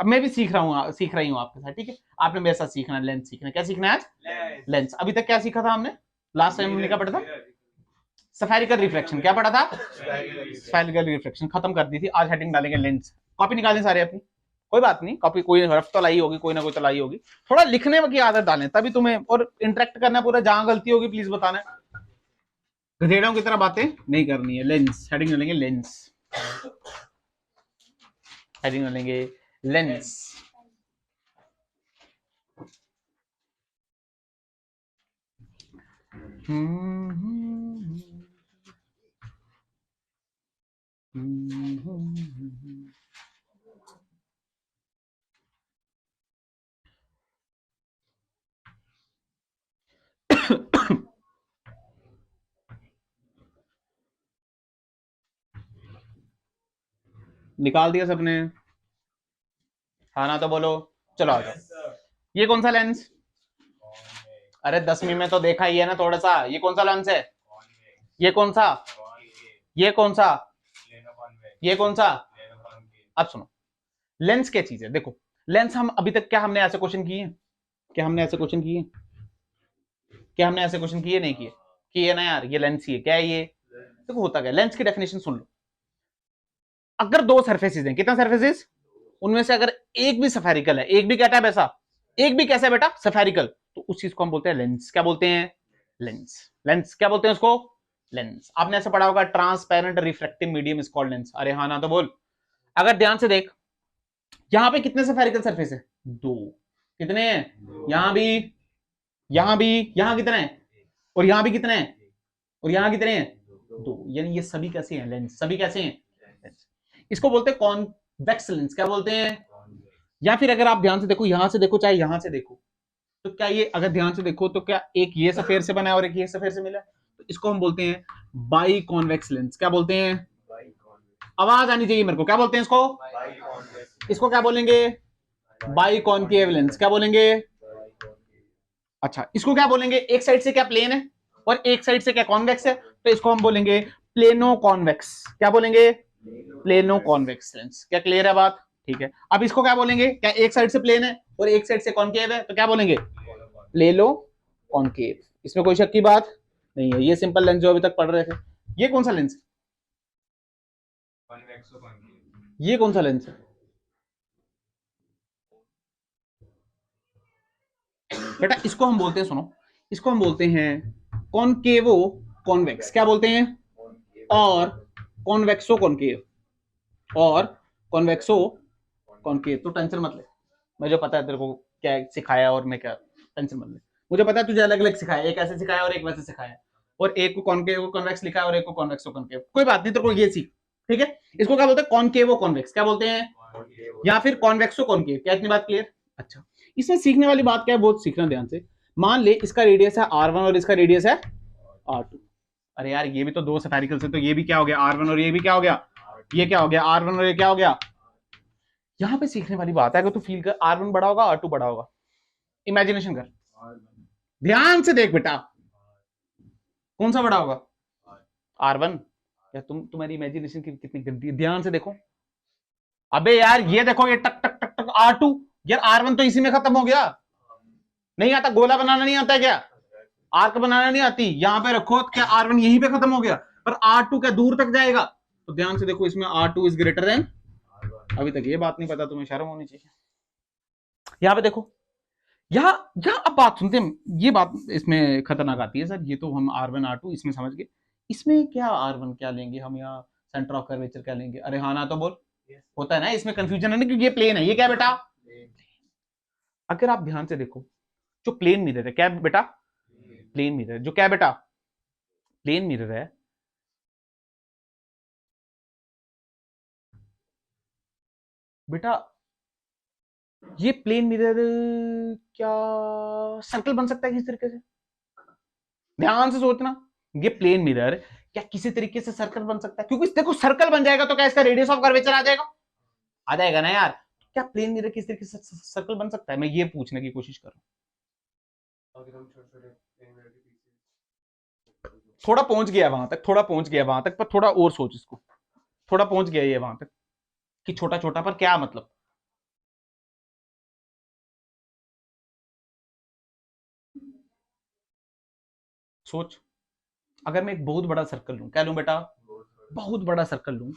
अब मैं भी सीख रही हूँ आपके साथ, ठीक है। आपने मेरे साथ सीखना है, लेंस सीखना है। क्या सीखना है आज? लेंस। अभी तक क्या सीखा था हमने? लास्ट टाइम हमने क्या पढ़ा था? Spherical reflection. क्या पढ़ा था? स्फेरिकल रिफ्लेक्शन खत्म कर दी थी। आज हेडिंग डालेंगे लेंस। कॉपी निकालें सारे अपनी, कोई बात नहीं, कॉपी कोई रफ तो लाई होगी, कोई ना कोई तो लाई होगी। थोड़ा लिखने की आदत डालें तभी तुम्हें, और इंटरेक्ट करना पूरा। जहां गलती होगी प्लीज बताना, गधेड़ों की तरह बातें नहीं करनी है। लेंस हेडिंग डालेंगे, लेंस हेडिंग डालेंगे, लेंस। निकाल दिया सबने? हाँ ना तो बोलो। चलो आ जाओ। ये कौन सा लेंस? अरे 10वीं में तो देखा ही है ना थोड़ा सा। ये कौन सा लेंस है? ये कौन सा? ये कौन सा? ये कौन सा? अब सुनो, लेंस क्या चीज है? देखो, लेंस हम अभी तक क्या हमने ऐसे क्वेश्चन किए हैं? क्या हमने ऐसे क्वेश्चन किए? क्या हमने ऐसे क्वेश्चन किए? नहीं किए? किए ना यार। ये लेंस ही है। क्या है ये? देखो होता क्या, लेंस की डेफिनेशन सुन लो। अगर दो सरफेसेस हैं, कितना सरफेसेस? उनमें से अगर एक भी सफेरिकल है, एक भी क्या टाइप ऐसा, एक भी कैसा है बेटा? सफेरिकल, तो उस चीज को हम बोलते हैं लेंस। क्या बोलते हैं? लेंस। लेंस क्या बोलते हैं उसको? लेंस। आपने ऐसा पढ़ा होगा, transparent refractive medium is called lens. अरे हाँ ना तो बोल। अगर ध्यान से देख, यहां पे कितने सफेरिकल सरफेस है? दो। कितने हैं? यहां भी, यहां भी, यहां कितने हैं? और यहां भी कितने हैं? और यहां कितने हैं? दो। यानी ये सभी कैसे हैं? लेंस। सभी कैसे हैं? लेंस। इसको बोलते हैं कॉन्वेक्स लेंस। क्या बोलते हैं? या फिर अगर आप ध्यान से देखो, यहां से देखो चाहे यहां से देखो, तो क्या ये, अगर ध्यान से देखो तो क्या एक ये सफेद से बना है और एक ये सफेद से मिला है? तो इसको हम बोलते हैं बाई कॉन्वेक्स लेंस। क्या बोलते हैं? आवाज आनी चाहिए मेरे को। क्या बोलते हैं इसको? इसको क्या बोलेंगे? By concave lens. क्या बोलेंगे? अच्छा, इसको क्या बोलेंगे? एक साइड से क्या प्लेन है और एक साइड से क्या कॉन्वेक्स है, तो इसको हम बोलेंगे प्लेनो कॉन्वेक्स। क्या बोलेंगे? Plano convex lens. क्या क्लियर है बात? ठीक है। अब इसको क्या बोलेंगे? क्या एक साइड से प्लेन है और एक साइड से कॉन्केव है, तो क्या बोलेंगे? Plano concave. इसमें कोई शक की बात नहीं है। ये सिंपल लेंस जो अभी तक पढ़ रहे थे। ये कौन सा लेंस है? ये कौन सा लेंस है बेटा? इसको हम बोलते हैं, सुनो, इसको हम बोलते हैं कॉन्केवो कॉन्वेक्स। क्या बोलते हैं? और कॉन्वेक्सो कॉन्केव, और कॉन्वेक्सो कॉन्केव। तो टेंशन मत ले, मुझे पता है तेरे को क्या सिखाया और मैं क्या, टेंशन मत ले। मुझे पता है तुझे अलग अलग सिखाया, एक ऐसे सिखाया और एक वैसे सिखाया, और एक को कॉन्केव कॉन्वेक्स लिखा है और एक को कॉन्वेक्सो कॉन्केव। कोई बात नहीं, तेरे को ये सीख, ठीक है। इसको क्या बोलते हैं? Concavo convex. क्या बोलते हैं? या फिर कॉन्वेक्सो कॉन्केव। क्या इतनी बात क्लियर? अच्छा, इसमें सीखने वाली बात क्या है, बहुत सीखना ध्यान से। मान ले इसका रेडियस है R1 और इसका रेडियस है R2। अरे यार ये भी तो दो स्फेरिकल से, तो ये भी क्या हो गया? R1 और ये भी क्या हो गया? ये क्या हो गया? R1 और ये क्या हो गया? यहां पे सीखने वाली बात है, अगर तू फील कर R1 बड़ा होगा R2 बड़ा होगा, इमेजिनेशन कर, ध्यान से देख बेटा, कौन सा बड़ा होगा? R1। या तुम्हारी इमेजिनेशन की कितनी गंदी है, ध्यान से देखो। अबे यार ये देखो, ये टक टक टक टक R2, यार R1 तो इसी में खत्म हो गया। नहीं आता? गोला बनाना नहीं आता है क्या? आर्क बनाना नहीं आती? यहां पे रखो, क्या R1 यहीं पे खत्म हो गया? पर R2 क्या दूर तक जाएगा? तो ध्यान से देखो, इसमें R2 इज ग्रेटर देन, अभी तक ये बात नहीं पता तुम्हें, शर्म होनी चाहिए। यहां पे देखो, यहाँ यहाँ अब बात सुनते हैं, ये बात इसमें खतरनाक आती है। सर ये तो हम R1 R2 इसमें समझ गए, इसमें क्या R1 क्या लेंगे हम, यहाँ सेंटर ऑफ कर्वेचर क्या लेंगे? अरे हाँ ना तो बोल। होता है ना इसमें कंफ्यूजन है ना, क्योंकि ये प्लेन है। ये क्या बेटा? अगर आप ध्यान से देखो, जो प्लेन मिरर है, क्या बेटा? Plane mirror. जो क्या बेटा? प्लेन मिरर है। बेटा ये प्लेन मिरर क्या सर्कल बन सकता है किस तरीके से? ध्यान से सोचना, ये प्लेन मिरर क्या किसी तरीके से सर्कल बन सकता है? क्योंकि देखो सर्कल बन जाएगा तो क्या इसका रेडियस ऑफ कर्वेचर आ जाएगा? आ जाएगा ना यार। क्या प्लेन मिरर किस तरीके से सर्कल बन सकता है? मैं ये पूछने की कोशिश कर रहा हूं। थोड़ा पहुंच गया वहां तक, थोड़ा पहुंच गया वहां तक, पर थोड़ा और सोच इसको। थोड़ा पहुंच गया ये वहां तक कि छोटा छोटा, पर क्या मतलब? सोच, अगर मैं एक बहुत बड़ा सर्कल लूं, क्या लूं बेटा, बहुत बड़ा सर्कल लूं,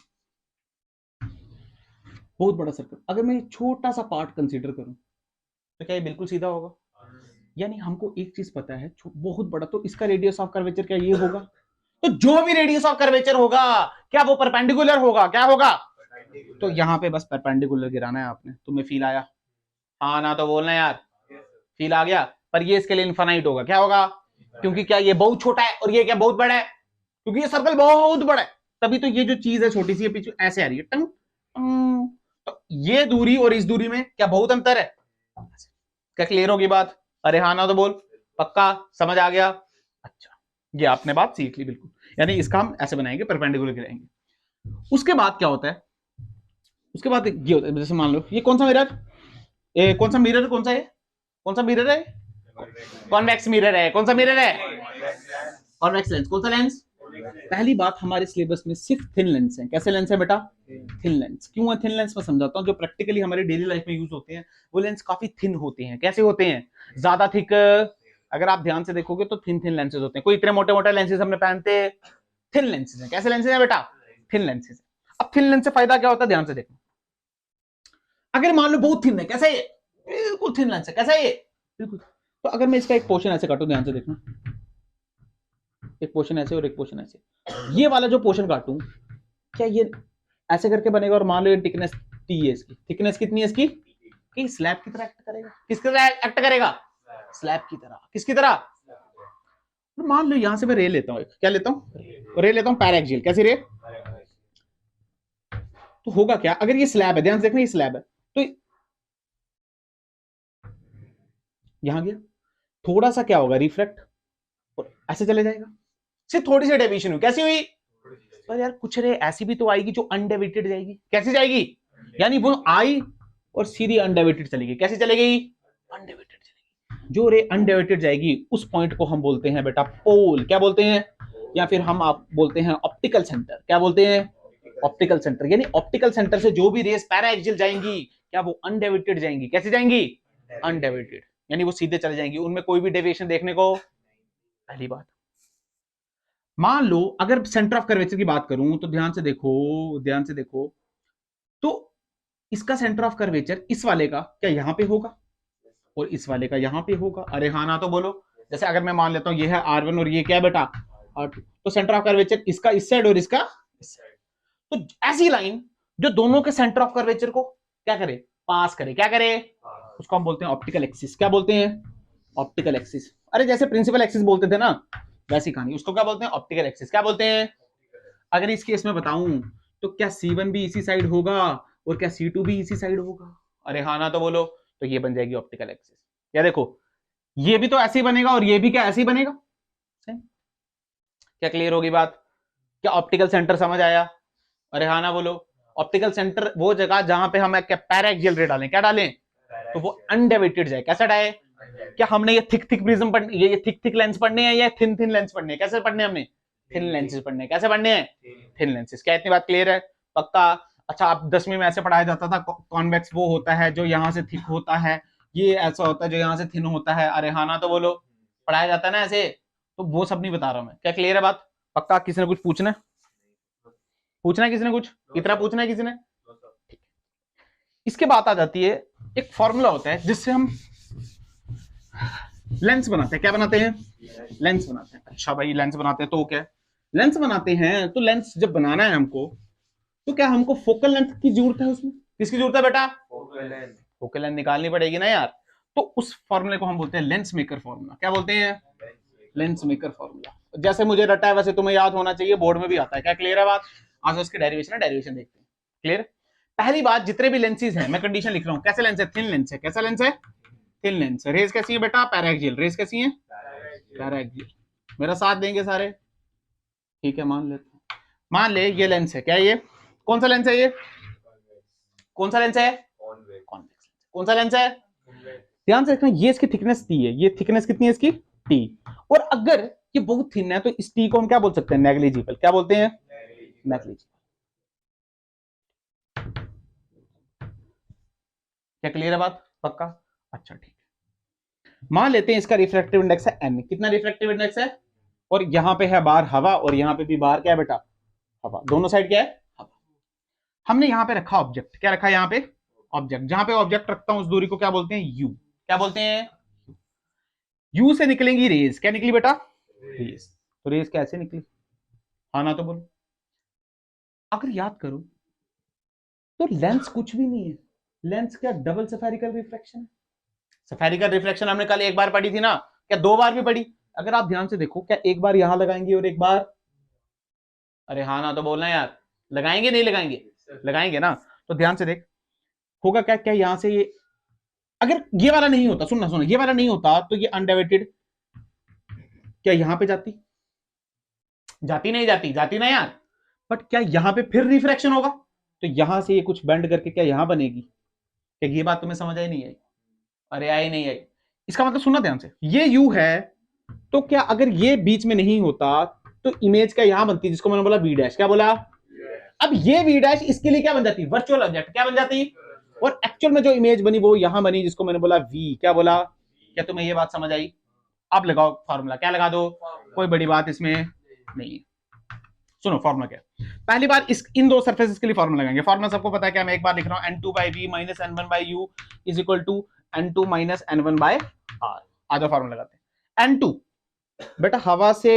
बहुत बड़ा सर्कल, अगर मैं छोटा सा पार्ट कंसीडर करूं तो क्या ये बिल्कुल सीधा होगा? यानी हमको एक चीज पता है, बहुत बड़ा, तो इसका रेडियस ऑफ कर्वेचर क्या ये होगा? तो जो भी रेडियस ऑफ कर्वेचर होगा क्या वो परपेंडिकुलर होगा? क्या होगा? तो यहां पे बस परपेंडिकुलर गिराना है आपने। तुम्हें फील आया? हाँ ना तो बोलना यार, फील आ गया। पर ये इसके लिए इनफाइनाइट होगा। क्या होगा? क्योंकि क्या ये बहुत छोटा है और ये क्या बहुत बड़ा है? क्योंकि ये सर्कल बहुत बड़ा है, तभी तो ये जो चीज है छोटी सी है पीछे ऐसे आ रही है, टंग टंग। तो ये दूरी और इस दूरी में क्या बहुत अंतर है? क्या क्लियर होगी बात? अरे हाँ ना तो बोल, पक्का समझ आ गया? अच्छा, ये आपने बात सीख ली बिल्कुल। यानी इसका हम ऐसे बनाएंगे, परपेंडिकुलर गिराएंगे। उसके बाद क्या होता है? उसके बाद ये होता है, जैसे मान लो ये कौन सा मिरर, कौन सा मिरर, कौन सा है, कौन सा मिरर है? कॉन्वेक्स मिरर है। कौन सा मिरर है? Convex lens. कौन सा लेंस? पहली बात, हमारे सिलेबस में सिर्फ थिन लेंस है। कैसे लेंस है बेटा? Thin lens. क्यों है थिन लेंस? मैं समझाता हूँ। जो प्रैक्टिकली हमारी डेली लाइफ में यूज होते हैं वो लेंस काफी थिन होते हैं। कैसे होते हैं? ज्यादा थिक। अगर आप ध्यान से देखोगे तो थिन थिन लेंसेज होते हैं। कोई इतने मोटे मोटे लेंसेज हमने पहनते, थिन लेंसेज हैं। कैसे लेंसेज हैं बेटा? Thin lenses. अब थिन लेंस से फायदा क्या होता है? ध्यान से देखो, अगर मान लो बहुत थिन है, कैसा है? बिल्कुल थिन लेंस है। कैसा है ये? बिल्कुल। तो अगर मैं इसका एक पोर्शन ऐसे काटूं, ध्यान से देखना, एक पोर्शन ऐसे और एक पोर्शन ऐसे, ये वाला जो पोर्शन काटूं, क्या ये ऐसे करके बनेगा? और मान लो ये थिकनेस टी है, इसकी थिकनेस कितनी है इसकी? कि स्लैब की तरह एक्ट करेगा। किसकी तरह एक्ट करेगा? स्लैब की तरह। किसकी तरह? तो मान लो यहां से मैं रे लेता हूं, क्या लेता हूं? रे लेता हूं पैराक्सियल। कैसी रे? तो होगा क्या अगर ये स्लैब है? ध्यान से देखना, ये स्लैब है तो यहां गया, थोड़ा सा क्या होगा? रिफ्लेक्ट, और ऐसे चले जाएगा। सिर्फ थोड़ी सी डेविएशन हुई। कैसी हुई? पर यार कुछ रे ऐसी भी तो आएगी जो अनडेविएटेड जाएगी। कैसी जाएगी? यानी वो आई और सीधी अनडेविएटेड चली गई। कैसी चली गई? अनडेविएटेड चली गई। जो रे अनडेविएटेड जाएगी उस पॉइंट को हम बोलते हैं बेटा पोल। क्या बोलते हैं? या फिर हम आप बोलते हैं ऑप्टिकल सेंटर। क्या बोलते हैं? Optical centre. यानी ऑप्टिकल सेंटर से जो भी रेस पैराएक्सियल जाएंगी क्या वो अनडेविएटेड जाएंगी? कैसे जाएंगी? अनडेविएटेड। यानी वो सीधे चले जाएंगी, उनमें कोई भी डेविएशन देखने को। पहली बात, मान लो अगर सेंटर ऑफ कर्वेचर की बात करूं तो ध्यान से देखो, ध्यान से देखो, तो इसका सेंटर ऑफ कर्वेचर इस वाले का क्या यहां पे होगा और इस वाले का यहां पे होगा? अरे हाँ ना तो बोलो। जैसे अगर मैं मान लेता हूं ये है R1 और ये क्या है बेटा? R2, तो सेंटर ऑफ कर्वेचर इसका इस साइड और इसका इस साइड। तो ऐसी लाइन जो दोनों के सेंटर ऑफ कर्वेचर को क्या करे? पास करे। क्या करे? उसको हम बोलते हैं ऑप्टिकल एक्सिस। क्या बोलते हैं? Optical axis. अरे जैसे प्रिंसिपल एक्सिस बोलते थे ना, वैसी कहानी। उसको क्या बोलते हैं? Optical axis. क्या बोलते हैं? अगर इस केस में बताऊं तो क्या C1 भी इसी साइड होगा और क्या C2 भी इसी साइड होगा? अरे हाँ ना तो बोलो। तो ये बन जाएगी ऑप्टिकल एक्सिस। या देखो, ये भी तो ऐसे ही बनेगा और ये भी क्या ऐसे ही बनेगा। क्या क्लियर होगी बात? क्या ऑप्टिकल सेंटर समझ आया? अरे हाँ ना बोलो। ऑप्टिकल सेंटर वो जगह जहां पे हम पैराक्सियल रे डालें। क्या डालें? तो वो अनडेविएटेड जाए। कैसा डाले? क्या हमने ये थिक थिक प्रिज्म पढ़ने, ये थिक थिक लेंस पढ़ने हैं या थिन थिन लेंस पढ़ने हैं? कैसे पढ़ने हैं हमने? थिन लेंसेज पढ़ने हैं। कैसे पढ़ने हैं? Thin lenses. क्या इतनी बात क्लियर है? पक्का? अच्छा, आप 10वीं में ऐसे पढ़ाया जाता था, कॉन्वेक्स वो होता है जो यहाँ से थिक होता है, ये ऐसा होता है जो यहाँ से थिन होता है। अरे हाँ ना तो बोलो, पढ़ाया जाता है ना ऐसे। तो वो सब नहीं बता रहा मैं। क्या क्लियर है बात? पक्का? किसी ने कुछ पूछना है? पूछना है किसी ने कुछ? इतना पूछना है किसी ने? इसके बाद आ जाती है, एक फॉर्मूला होता है जिससे हम लेंस बनाते हैं। क्या बनाते हैं? लेंस बनाते हैं। अच्छा भाई, लेंस बनाते हैं तो क्या? लेंस बनाते हैं तो लेंस जब बनाना है हमको, तो क्या हमको फोकल लेंथ की जरूरत है? उसमें किसकी जरूरत है बेटा? फोकल लेंथ निकालनी पड़ेगी ना यार। तो उस फॉर्मूले को हम बोलते हैं लेंस मेकर फॉर्मूला। क्या बोलते हैं? Lens maker formula. जैसे मुझे रटा है वैसे तुम्हें याद होना चाहिए, बोर्ड में भी आता है। क्या क्लियर है बात? आज उसकी डेरिवेशन है, डेरिवेशन देखते हैं। क्लियर? पहली बात, जितने भी लेंसेज हैं, मैं कंडीशन लिख रहा हूं। कैसे लेंस है? थिन लेंस है। कैसा लेंस है? Thin lens. रेस कैसी है बेटा? पैराक्सियल। रेस कैसी है? पैराक्सियल। मेरा साथ देंगे सारे? ठीक है, मान लेते हैं। मान ले ये लेंस है। क्या ये कौन सा लेंस है? ये कौन सा लेंस है? कॉन्वेक्स। कौन सा लेंस है? ध्यान से देखना, ये इसकी थिकनेस टी है। ये थिकनेस कितनी है इसकी? टी। और अगर ये बहुत थिन है तो इस टी को हम क्या बोल सकते हैं? नेग्लिजिबल। क्या बोलते हैं? नेग्लिजिबल। क्या क्लियर है बात? पक्का? अच्छा ठीक है। मान लेते हैं इसका रिफ्रैक्टिव इंडेक्स है n। कितना रिफ्रैक्टिव इंडेक्स है? और यहां पे है बाहर हवा, और यहां पे भी बाहर क्या है बेटा, हवा। दोनों साइड क्या है, हवा। हमने यहां पे रखा ऑब्जेक्ट, क्या रखा यहां पे, ऑब्जेक्ट। जहां पे ऑब्जेक्ट रखता हूं उस दूरी को क्या बोलते हैं, यू। क्या बोलते हैं, यू से निकलेंगी रेज। क्या निकली बेटा, रेज। तो रेज कैसे निकली, हाँ ना तो बोलो। अगर याद करो तो लेंस कुछ भी नहीं है, लेंस क्या डबल सफेरिकल रिफ्रैक्शन है। सफेरिकल रिफ्रैक्शन हमने कल एक बार पढ़ी थी ना, क्या दो बार भी पढ़ी। अगर आप ध्यान से देखो, क्या एक बार यहां लगाएंगे और एक बार, अरे हाँ ना तो बोलना यार, लगाएंगे नहीं लगाएंगे, लगाएंगे ना। तो ध्यान से देख, होगा क्या, क्या यहां से ये, अगर ये वाला नहीं होता, सुनना सुनना, ये वाला नहीं होता तो ये अनडाइवर्टेड क्या यहां पे जाती, जाती नहीं जाती, जाती ना यार। बट क्या यहां पे फिर रिफ्रैक्शन होगा, तो यहां से ये कुछ बेंड करके क्या यहां बनेगी। क्या ये बात तुम्हें समझ आई नहीं आई, अरे आई नहीं आई। इसका मतलब सुनना ध्यान से, ये यू है, तो क्या अगर ये बीच में नहीं होता तो इमेज क्या यहां बनती, जिसको मैंने बोला वी डैश। क्या बोला, अब ये वी डैश इसके लिए क्या बन जाती, वर्चुअल ऑब्जेक्ट। क्या बन जाती, और एक्चुअल में जो इमेज बनी वो यहां बनी, जिसको मैंने बोला वी। क्या बोला, क्या तुम्हें ये बात समझ आई। आप लगाओ फॉर्मूला, क्या लगा दो, कोई बड़ी बात इसमें नहीं है। सुनो फॉर्मूला क्या, पहली बार इस इन दो सरफेसेस के लिए फॉर्मूला लगाएंगे। फॉर्मूला सबको पता है, क्या मैं एक बार लिख रहा हूं, n2 by v minus n1 by u is equal to n2 minus n1 by r। आ जाओ फॉर्मूला लगाते हैं। n2 बेटा हवा से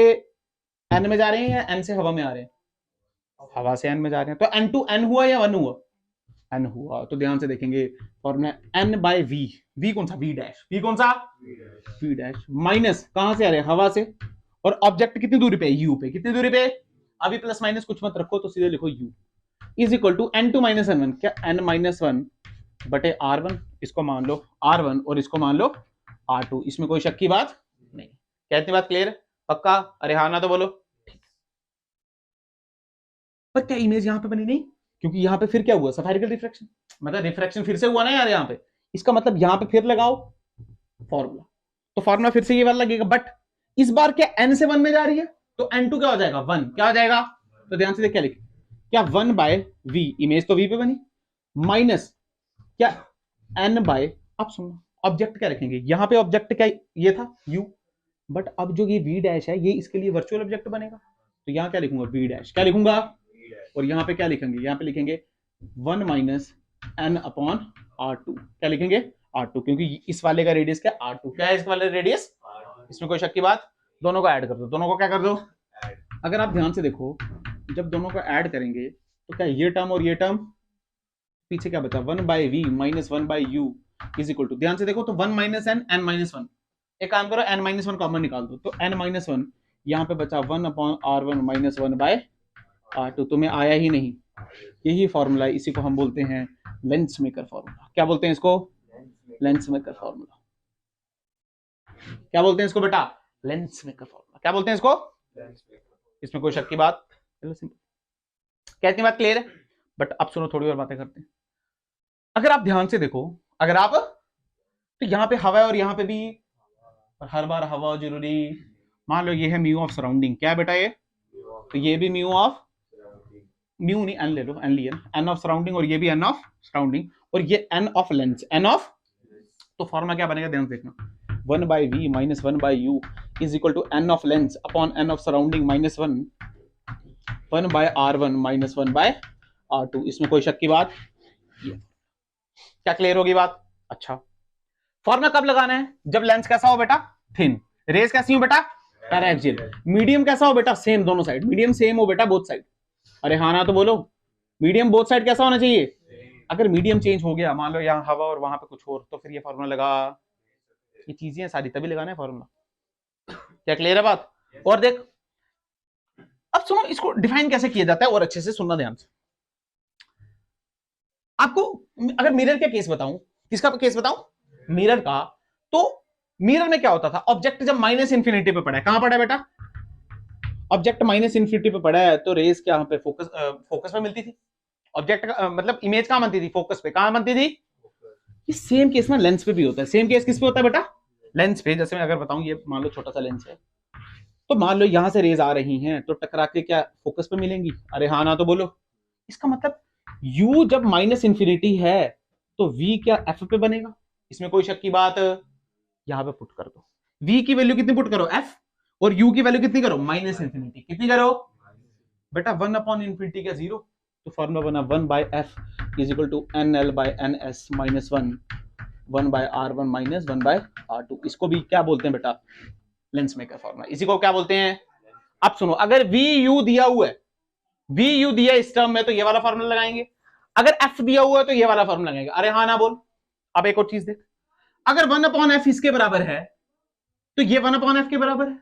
n में जा रहे हैं या n से हवा में आ रहे हैं, हवा से n में जा रहे हैं, तो n2 n हुआ या 1 हुआ, n हुआ। तो ध्यान से देखेंगे formula n by v, v कौन सा, v डैश, v कौन सा, v डैश, माइनस कहां से आ रहे हैं, हवा से, और ऑब्जेक्ट कितनी दूरी पे, u पे। कितनी दूरी पे, अभी प्लस माइनस कुछ मत रखो, तो सीधे लिखो u is equal to n2 minus n1, क्या n माइनस 1 बटे r1, इसको मान लो r1 और इसको मान लो r2। इसमें कोई शक की बात नहीं, क्या इतनी बात क्लियर, पक्का, अरे हाँ ना तो बोलो। पर क्या इमेज यहां पे बनी नहीं, क्योंकि यहां पे फिर क्या हुआ, सफेरिकल रिफ्रैक्शन, मतलब रिफ्रैक्शन फिर से हुआ ना यार यहां पे। इसका मतलब यहां पे फिर लगाओ फॉर्मूला, तो फॉर्मूला फिर से ये वाला लगेगा, बट इस बार क्या n से 1 में जा रही है, तो n2 क्या हो जाएगा, 1। क्या हो जाएगा, तो ध्यान से देख क्या लिखे, क्या 1 बाय v, इमेज तो v पे बनी, माइनस क्या n बाय, अब सुनो ऑब्जेक्ट क्या रखेंगे, यहां पे ऑब्जेक्ट क्या ये था u, बट अब जो ये v डैश है ये इसके लिए वर्चुअल ऑब्जेक्ट बनेगा, तो यहां क्या लिखूंगा, v डैश। क्या लिखूंगा, और यहां पे क्या लिखेंगे, यहां पे लिखेंगे 1 माइनस n अपॉन r2। क्या लिखेंगे, r2, क्योंकि इस वाले का रेडियस क्या, r2। क्या है इस वाले रेडियस, इसमें कोई शक की बात। दोनों को ऐड कर दो, दोनों को क्या कर दो, अगर आप ध्यान से देखो, जब दोनों को ऐड करेंगे तो क्या ये टर्म और ये टर्म, पीछे क्या बचा, 1 by v minus 1 by u is equal to, ध्यान से देखो तो 1 माइनस एन, एन माइनस 1, एक काम करो n माइनस 1 कॉमन निकाल दो, तो n माइनस 1 यहाँ पे बचा 1 upon r1 minus 1 bye r2। तुम्हें आया ही नहीं, यही फॉर्मूला है, इसी को हम बोलते हैं लेंस मेकर फॉर्मूला। क्या बोलते हैं इसको, लेंस मेकर फॉर्मूला। क्या बोलते हैं इसको बेटा, लेंस मेकर फॉर्मूला। क्या बोलते हैं इसको, इसमें कोई शक की बात, चलो सिंपल, क्या इतनी बात क्लियर है। बट अब सुनो थोड़ी और बातें करते हैं। अगर आप ध्यान से देखो, अगर आप, तो यहां पे हवा है और यहां पे भी, और हर बार हवा जरूरी, मान लो ये है म्यू ऑफ सराउंडिंग, क्या है बेटा ये, तो ये भी म्यू ऑफ, म्यू नहीं एन ले लो, एन लिया एन ऑफ सराउंडिंग, और ये भी एन ऑफ सराउंडिंग, और ये n of lens, n of, तो फॉर्मूला क्या बनेगा ध्यान से देखना, 1 by v minus 1 by u is equal to n of length upon n of surrounding minus 1 by r1 minus 1 by r2। इसमें कोई शक की बात, क्या क्लियर होगी बात। अच्छा, फॉर्मूला कब लगाना है, जब लेंस कैसा हो बेटा, थिन, रेज कैसी हो बेटा, पैराएक्सियल, मीडियम कैसा हो बेटा, सेम दोनों साइड, मीडियम सेम हो बेटा बोथ साइड। अरे हाँ ना तो बोलो, मीडियम बोथ साइड कैसा होना चाहिए। अगर मीडियम चेंज हो गया, मान लो यहाँ हवा और वहां पे कुछ और, तो फिर ये फॉर्मूला लगा, ये चीजें सारी तभी लगाना है फॉर्मूला। क्या क्लियर है बात। और देख, अब सुनो इसको डिफाइन कैसे किया जाता है, और अच्छे से सुनना ध्यान से। आपको अगर मिरर का केस बताऊं, किसका केस बताऊं, मिरर का, तो मिरर में क्या होता था, ऑब्जेक्ट जब माइनस इंफिनिटी पे पड़ा है, कहां पड़ा है बेटा, ऑब्जेक्ट माइनस इंफिनिटी पे पड़ा है, तो रेस क्या पे फोकस, फोकस पे मिलती थी, ऑब्जेक्ट मतलब इमेज कहां बनती थी, फोकस पे, कहां बनती थी। ये सेम केस में लेंस पे भी होता है, सेम केस किस पे होता है बेटा, लेंस पे। जैसे मैं अगर बताऊं, ये मान लो छोटा सा लेंस है, तो मान लो यहां से रेज आ रही हैं, तो टकरा के क्या फोकस पे मिलेंगी, अरे हाँ ना तो बोलो। इसका मतलब u जब माइनस इंफिनिटी है तो v क्या f पे बनेगा, इसमें कोई शक की बात, यहां पे पुट कर दो, v की वैल्यू कितनी पुट करो, f, और u की वैल्यू कितनी करो, माइनस इंफिनिटी, कितनी करो बेटा, 1 अपॉन इंफिनिटी क्या 0, तो फॉर्मूला बना 1 by f is equal to n l by n s minus 1 by r one minus 1 by r two. इसको भी क्या बोलते हैं बेटा, लेंस मेकर फॉर्मूला, इसी को क्या बोलते हैं। अब सुनो, अगर वी यू दिया हुआ है, वी यू दिया इस टर्म में, तो ये वाला फॉर्मूला लगाएंगे, अगर एफ दिया हुआ है तो ये वाला फॉर्मूला लगाएंगे। अरे हाँ ना बोल। अब एक और चीज देख, अगर 1 अपॉन एफ इसके बराबर है तो ये 1 अपॉन एफ के बराबर है,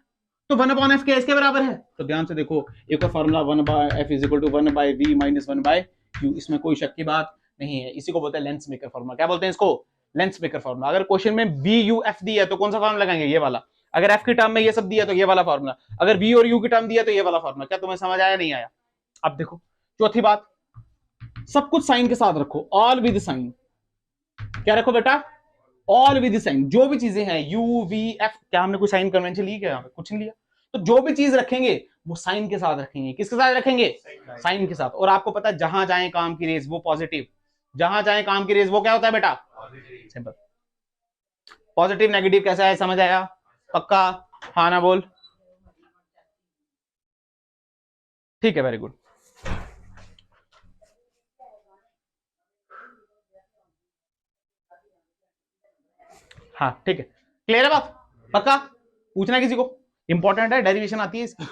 तो 1 अपॉन एफ क्या इसके बराबर है, तो ध्यान से देखो एक और formula 1 by f is equal to 1 by v minus 1 by u, इसमें कोई शक की बात नहीं है। इसी को बोलते हैं लेंस मेकर फॉर्मूला। क्या बोलते हैं इसको, लेंस मेकर फॉर्मूला। अगर क्वेश्चन में बी यू एफ दिया है तो कौन सा फॉर्मूला लगाएंगे, ये वाला। अगर एफ की टर्म में ये सब दिया तो ये वाला फॉर्मूला, अगर बी और यू की टर्म दिया तो ये वाला फॉर्मूला। क्या तुम्हें समझ आया, नहीं आया। अब देखो चौथी बात, सब कुछ साइन के साथ रखो, ऑल विद साइन। क्या रखो बेटा, ऑल विद साइन। जो भी चीजें हैं यू वी एफ, क्या हमने कोई साइन कन्वेंशन ली क्या, कुछ नहीं लिया। तो जो भी चीज रखेंगे वो साइन के साथ रखेंगे। किसके साथ रखेंगे, साइन के साथ। और आपको पता है जहां जाए काम की रेज वो पॉजिटिव, जहां जाए काम की रेज वो क्या होता है बेटा, सिंपल। पॉजिटिव नेगेटिव कैसा है, समझ आया, पक्का, हाँ ना बोल। ठीक है, वेरी गुड। हाँ ठीक है, क्लियर है बात, पक्का। पूछना किसी को, इंपॉर्टेंट है, डेरिवेशन आती है इसकी,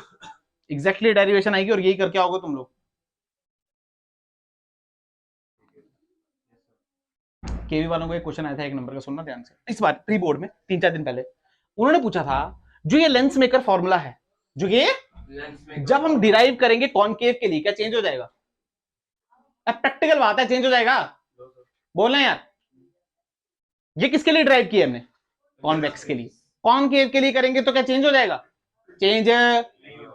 एग्जैक्टली डेरिवेशन आएगी और यही करके आओगे तुम लोग। केवी वालों को एक क्वेश्चन आया था 1 नंबर का, सुनना ध्यान से। इस बार प्री बोर्ड में 3-4 दिन पहले उन्होंने पूछा था, जो ये लेंस मेकर फॉर्मूला है, जो ये जब हम डिराइव करेंगे कॉनकेव के लिए, क्या चेंज हो जाएगा। अब प्रैक्टिकल बात है, चेंज हो जाएगा, बोलना यार। ये किसके लिए ड्राइव किया हमने, कॉन्वेक्स के लिए। कॉनकेव के लिए करेंगे तो क्या चेंज हो जाएगा, चेंज,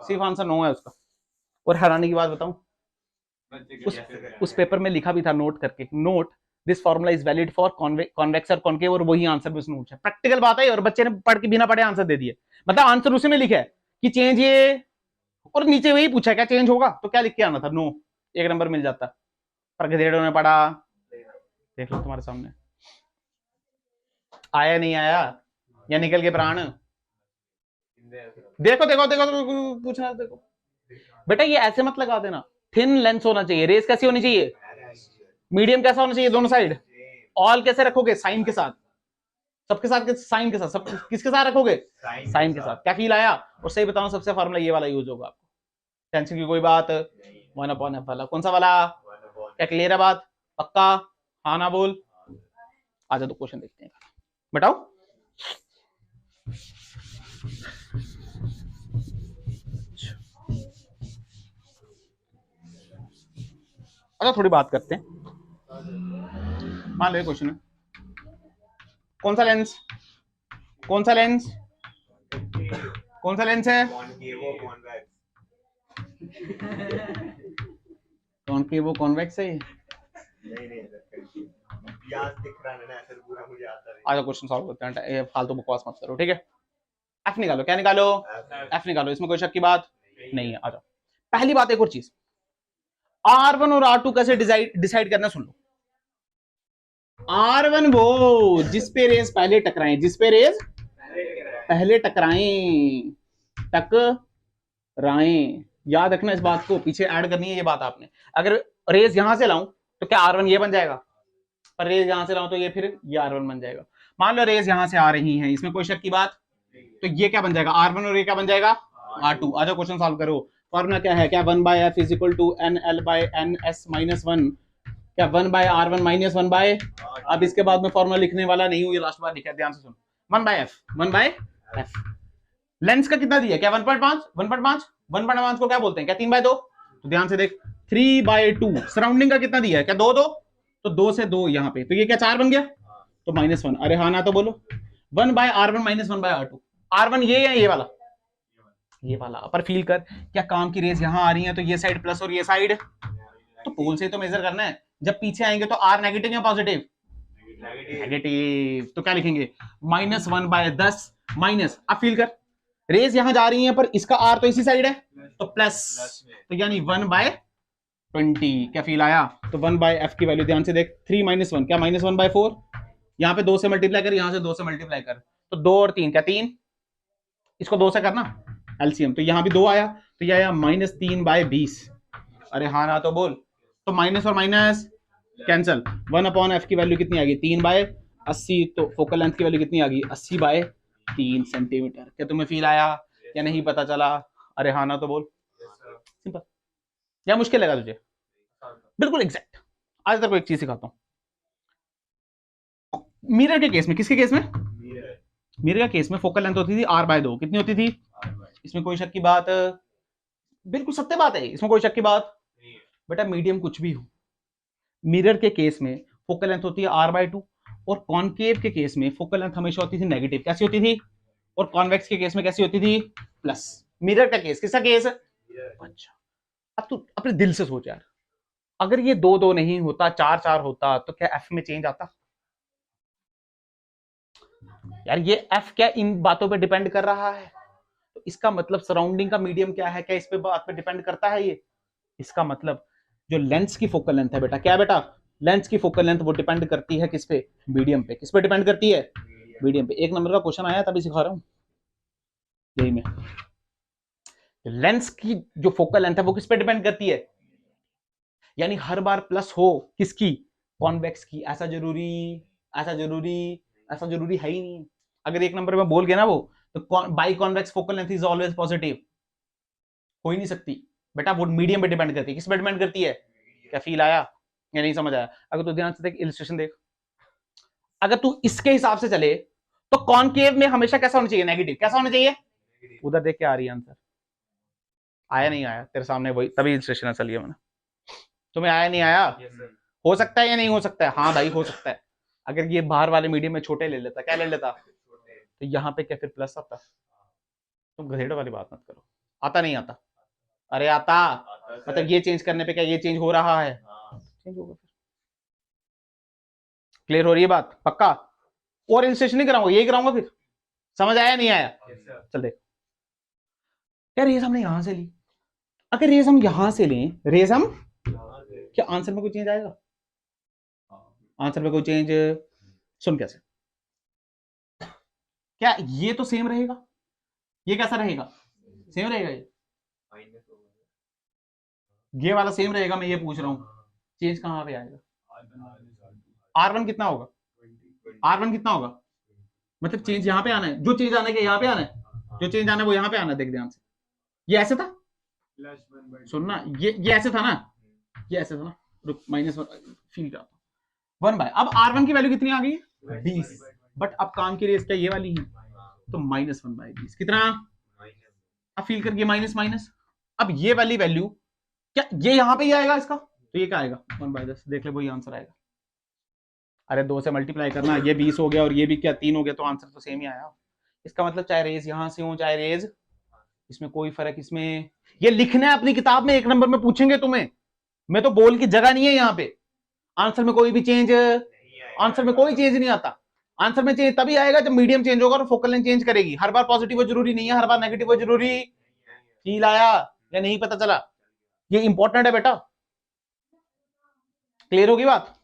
सिर्फ आंसर नो है उसका। और हैरानी की बात बताऊं, उस पेपर में लिखा भी था नोट करके, note this formula is valid for convex और कॉनकेव, और वही आंसर भी उसने पूछा। प्रैक्टिकल बात है, और बच्चे ने पढ़ के बिना पढ़े आंसर दे दिए। मतलब आंसर उसी में लिखा है कि चेंज ये, और नीचे वही पूछा क्या चेंज होगा, तो क्या लिख के आना था, नो, 1 नंबर मिल जाता। पर गधेड़ों ने पढ़ा, देख लो तुम्हारे सामने, आया नहीं आया या निकल के प्राण। देखो देखो देखो, तो पूछना, देखो बेटा ये ऐसे मत लगा देना। थिन लेंस होना चाहिए, रेस कैसी होनी चाहिए, मीडियम कैसा होना चाहिए, दोनों साइड। ऑल कैसे रखोगे, साइन के साथ, सबके साथ साइन के साथ, सब किसके साथ रखोगे, साइन के साथ। क्या फील आया। और सही बताऊं, सबसे फॉर्मूला ये वाला यूज होगा आपको, टेंशन की कोई बात। 1 अपॉन एफ वाला, कौन सा वाला, क्या क्लियर है बात, पक्का, हाँ ना बोल। आजा तो क्वेश्चन देखते हैं, बताओ। अच्छा थोड़ी बात करते हैं। मान लो क्वेश्चन है, कौन सा लेंस, कौन सा लेंस, कौन सा लेंस है, कॉनकेव कॉन्वेक्स है। आजा क्वेश्चन सॉल्व करते हैं, फालतू बकवास मत करो, ठीक है। एफ निकालो, क्या निकालो, एफ निकालो, इसमें कोई शक की बात नहीं है। आजा, पहली बात एक और चीज, R1 और R2 कैसे डिसाइड करना, सुन लो। R1 वो जिस पे रेज पहले टकराएं, जिस पे रेज पहले टकराएं, टकराएं, याद रखना इस बात को, पीछे ऐड करनी है ये बात आपने। अगर रेज यहां से लाऊं तो क्या R1 ये बन जाएगा, पर रेज यहां से लाऊं तो ये फिर ये R1 बन जाएगा। मान लो रेज यहां से आ रही हैं, इसमें कोई शक की बात, तो ये क्या बन जाएगा, R1 और ये क्या बन जाएगा, R2। आजा क्वेश्चन सॉल्व करो। फॉर्मूला क्या है, क्या 1 by f is equal to n l by n s minus 1, क्या 1 बाय R1 माइनस 1 बाय, अब इसके बाद में फॉर्मूला लिखने वाला नहीं हूं, ये लास्ट बार लिखा है, ध्यान से सुन। 1 by f, 1 by f. Lens का कितना दिया, क्या 1.5, 1.5, 1.5 को क्या बोलते हैं, क्या 3/2, तो ध्यान से देख 3/2। सराउंडिंग का कितना दिया है, क्या 2 तो 2 से 2 यहाँ पे, तो ये क्या 4 बन गया, तो -1। अरे हाँ ना तो बोलो, 1 bye R1 minus 1 bye R2। R1 ये है, ये वाला, ये वाला। पर फील कर, क्या काम की रेस यहां आ रही है तो ये साइड प्लस और ये साइड, तो पोल से तो मेजर करना है। जब पीछे आएंगे तो R नेगेटिव या पॉजिटिव, नेगेटिव, तो क्या लिखेंगे, -1 बाय 10 माइनस। अब फील कर, रेस यहां जा रही है पर इसका R तो इसी साइड है, तो प्लस, तो यानी 1 बाय 20। क्या फील आया, तो 1 बाय एफ की वैल्यू ध्यान से देख, 3 - 1 क्या -1 बाय 4, यहाँ पे 2 से मल्टीप्लाई कर, यहाँ से 2 से मल्टीप्लाई कर, तो 2 और 3 क्या 3, इसको 2 से करना, एलसीएम, तो यहाँ भी 2 आया, तो यह आया -3/20। अरे हाँ ना तो बोल, तो माइनस और माइनस कैंसल, 1/f की वैल्यू कितनी आ गई 3/80, तो फोकल लेंथ की वैल्यू कितनी आ गई 80/3 सेंटीमीटर। क्या तुम्हें फील आया या नहीं पता चला? अरे हाँ ना तो बोल। सिंपल या मुश्किल लगा तुझे? बिल्कुल एग्जैक्ट। आज तेरे को एक चीज सिखाता हूं। मिरर के केस में, किसके केस में? मिरर का केस में फोकल लेंथ होती थी r/2, कितनी होती थी? इसमें कोई शक की बात? बिल्कुल सत्य बात है, इसमें कोई शक की बात? बेटा मीडियम कुछ भी हो, मिरर के केस में फोकल लेंथ होती है r/2, और कॉनकेव के केस में फोकल लेंथ हमेशा होती थी नेगेटिव। कैसी होती थी? और कॉन्वेक्स के केस में कैसी होती थी? प्लस। मिरर का केस, किसका केस? अच्छा, अब तू अपने दिल से सोच यार, अगर ये 2-2 नहीं होता, 4-4 होता, तो क्या एफ में चेंज आता? यार ये एफ क्या इन बातों पे डिपेंड कर रहा है? तो इसका मतलब सराउंडिंग का मीडियम क्या है, क्या इस पे बात पे डिपेंड करता है ये? इसका मतलब जो लेंस की फोकल लेंथ है बेटा, क्या बेटा? लेंस की फोकल लेंथ वो डिपेंड करती है किस पे? मीडियम पे। किस पे डिपेंड करती है? मीडियम पे। 1 नंबर का क्वेश्चन आया तभी सिखा रहा हूं यही में। लेंस की जो फोकल लेंथ है वो किस पे डिपेंड करती है? यानी हर बार प्लस हो किसकी? कॉन्वेक्स की। ऐसा जरूरी? ऐसा जरूरी? ऐसा जरूरी है ही नहीं। अगर 1 नंबर में बोल गया ना वो, तो by convex focal length is always positive, हो ही नहीं सकती बेटा। वो मीडियम पे डिपेंड करती है। किस पे डिपेंड करती है? क्या फील आया या नहीं समझ आया? अगर तू ध्यान से देख, इलस्ट्रेशन देख, अगर तू इसके हिसाब से चले तो कॉनकेव में हमेशा कैसा होना चाहिए? नेगेटिव। कैसा होना चाहिए? उधर देख के आ रही है आंसर। आया नहीं आया तेरे सामने? वही तभी इलस्ट्रेशन ऐसा लिया मैंने। तुम्हें आया नहीं आया? हो सकता है या नहीं हो सकता है? हाँ भाई हो सकता है। अगर ये बाहर वाले मीडियम में छोटे ले लेता, क्या ले लेता, तो यहाँ पे क्या फिर प्लस आता? तुम गधेड़े वाली बात मत करो। आता नहीं आता? अरे आता। मतलब ये चेंज करने पे क्या ये चेंज हो रहा है? चेंज होगा फिर। क्लियर हो रही है बात? पक्का? और इलस्ट्रेशन नहीं कराऊंगा, यही कराऊंगा फिर। समझ आया नहीं आया? चल देख यार, रेस हमने यहां से ली, अगर रेस हम यहां से लें, रेस हम, क्या आंसर में कोई चेंज आएगा? आंसर में कोई चेंज? सुन कैसे, क्या ये तो सेम रहेगा? ये कैसा रहेगा? सेम रहेगा? ये वाला सेम रहेगा, मैं ये पूछ रहा हूं। चेंज कहां पे आएगा? R1 कितना होगा? R1 कितना होगा? मतलब चेंज यहां पे आना है, जो चेंज आना है यहां पे आना है, जो चेंज आना है वो यहां पे आना है। देख ध्यान से, ये ऐसे था, सुनना, ये ऐसे था ना, ये ऐसे था ना। रुक, -1 फील करता हूं। 1/, अब R1 की वैल्यू कितनी आ गई? 20। बट अब काम की रेस क्या ये वाली है, तो -1/20 कितना? अब फील करके माइनस माइनस, अब ये वाली वैल्यू क्या ये यहां पे ही आएगा इसका? तो ये क्या आएगा? 1/10। देख ले वही आंसर आएगा। अरे 2 से मल्टीप्लाई करना, ये 20 हो गया और ये भी क्या 3 हो गया, तो आंसर तो सेम ही आया। इसका मतलब चाहे रेज यहां से हो चाहे रेज, इसमें कोई फर्क, इसमें ये लिखना है अपनी किताब में, 1 नंबर में पूछेंगे तुम्हें। मैं तो बोल की जगह नहीं है यहाँ पे। आंसर में कोई भी चेंज, आंसर में कोई चेंज नहीं आता। आंसर में चेंज तभी आएगा जब मीडियम चेंज होगा और फोकल लेंथ चेंज करेगी। हर बार पॉजिटिव हो जरूरी नहीं है, हर बार नेगेटिव हो जरूरी। फील आया या नहीं पता चला? ये इंपॉर्टेंट है बेटा। क्लियर होगी बात?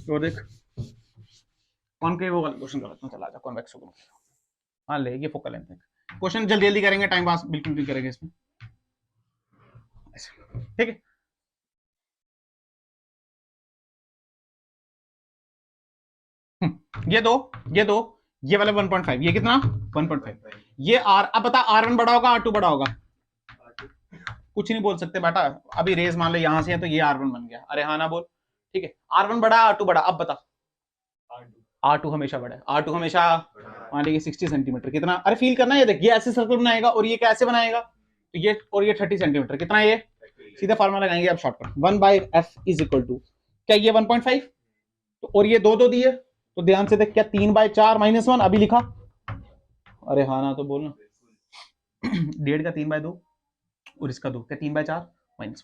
तो देख, कॉनकेव वाला क्वेश्चन कर लेते हैं। चला जा कॉन्वेक्स को। हाँ ले, ये फोकल लेंथ। क्वेश्चन जल्दी जल्दी करेंगे, टाइम पास बिल्कुल नहीं करेंगे इसमें, ठीक है। ये दो, ये वाला 1.5, ये कितना? 1.5। ये आर, अब बता R1 बड़ा होगा R2 बड़ा होगा? कुछ नहीं बोल सकते बेटा। अभी रेस मान लो यहां से है तो ये R1 बन गया। अरे हाँ ना बोल, ठीक है। R1 बड़ा R2 बड़ा, अब बता। R2 हमेशा बड़ा है, R2 हमेशा। मान लीजिए 60 सेंटीमीटर कितना? अरे फील करना, ये देख, ये ऐसे सर्कल बनाएगा और ये कैसे बनाएगा, तो ये और ये 30 सेंटीमीटर कितना? ये सीधा फॉर्मूला लगाएंगे अब shortcut, 1/f is equal to क्या, ये 1.5 तो, और ये 2 दिए, तो ध्यान से देख, क्या 3/4 -1 अभी लिखा? अरे हाँ ना तो बोलना। 1.5 का 3/2 और इसका 2, क्या 3/4 -1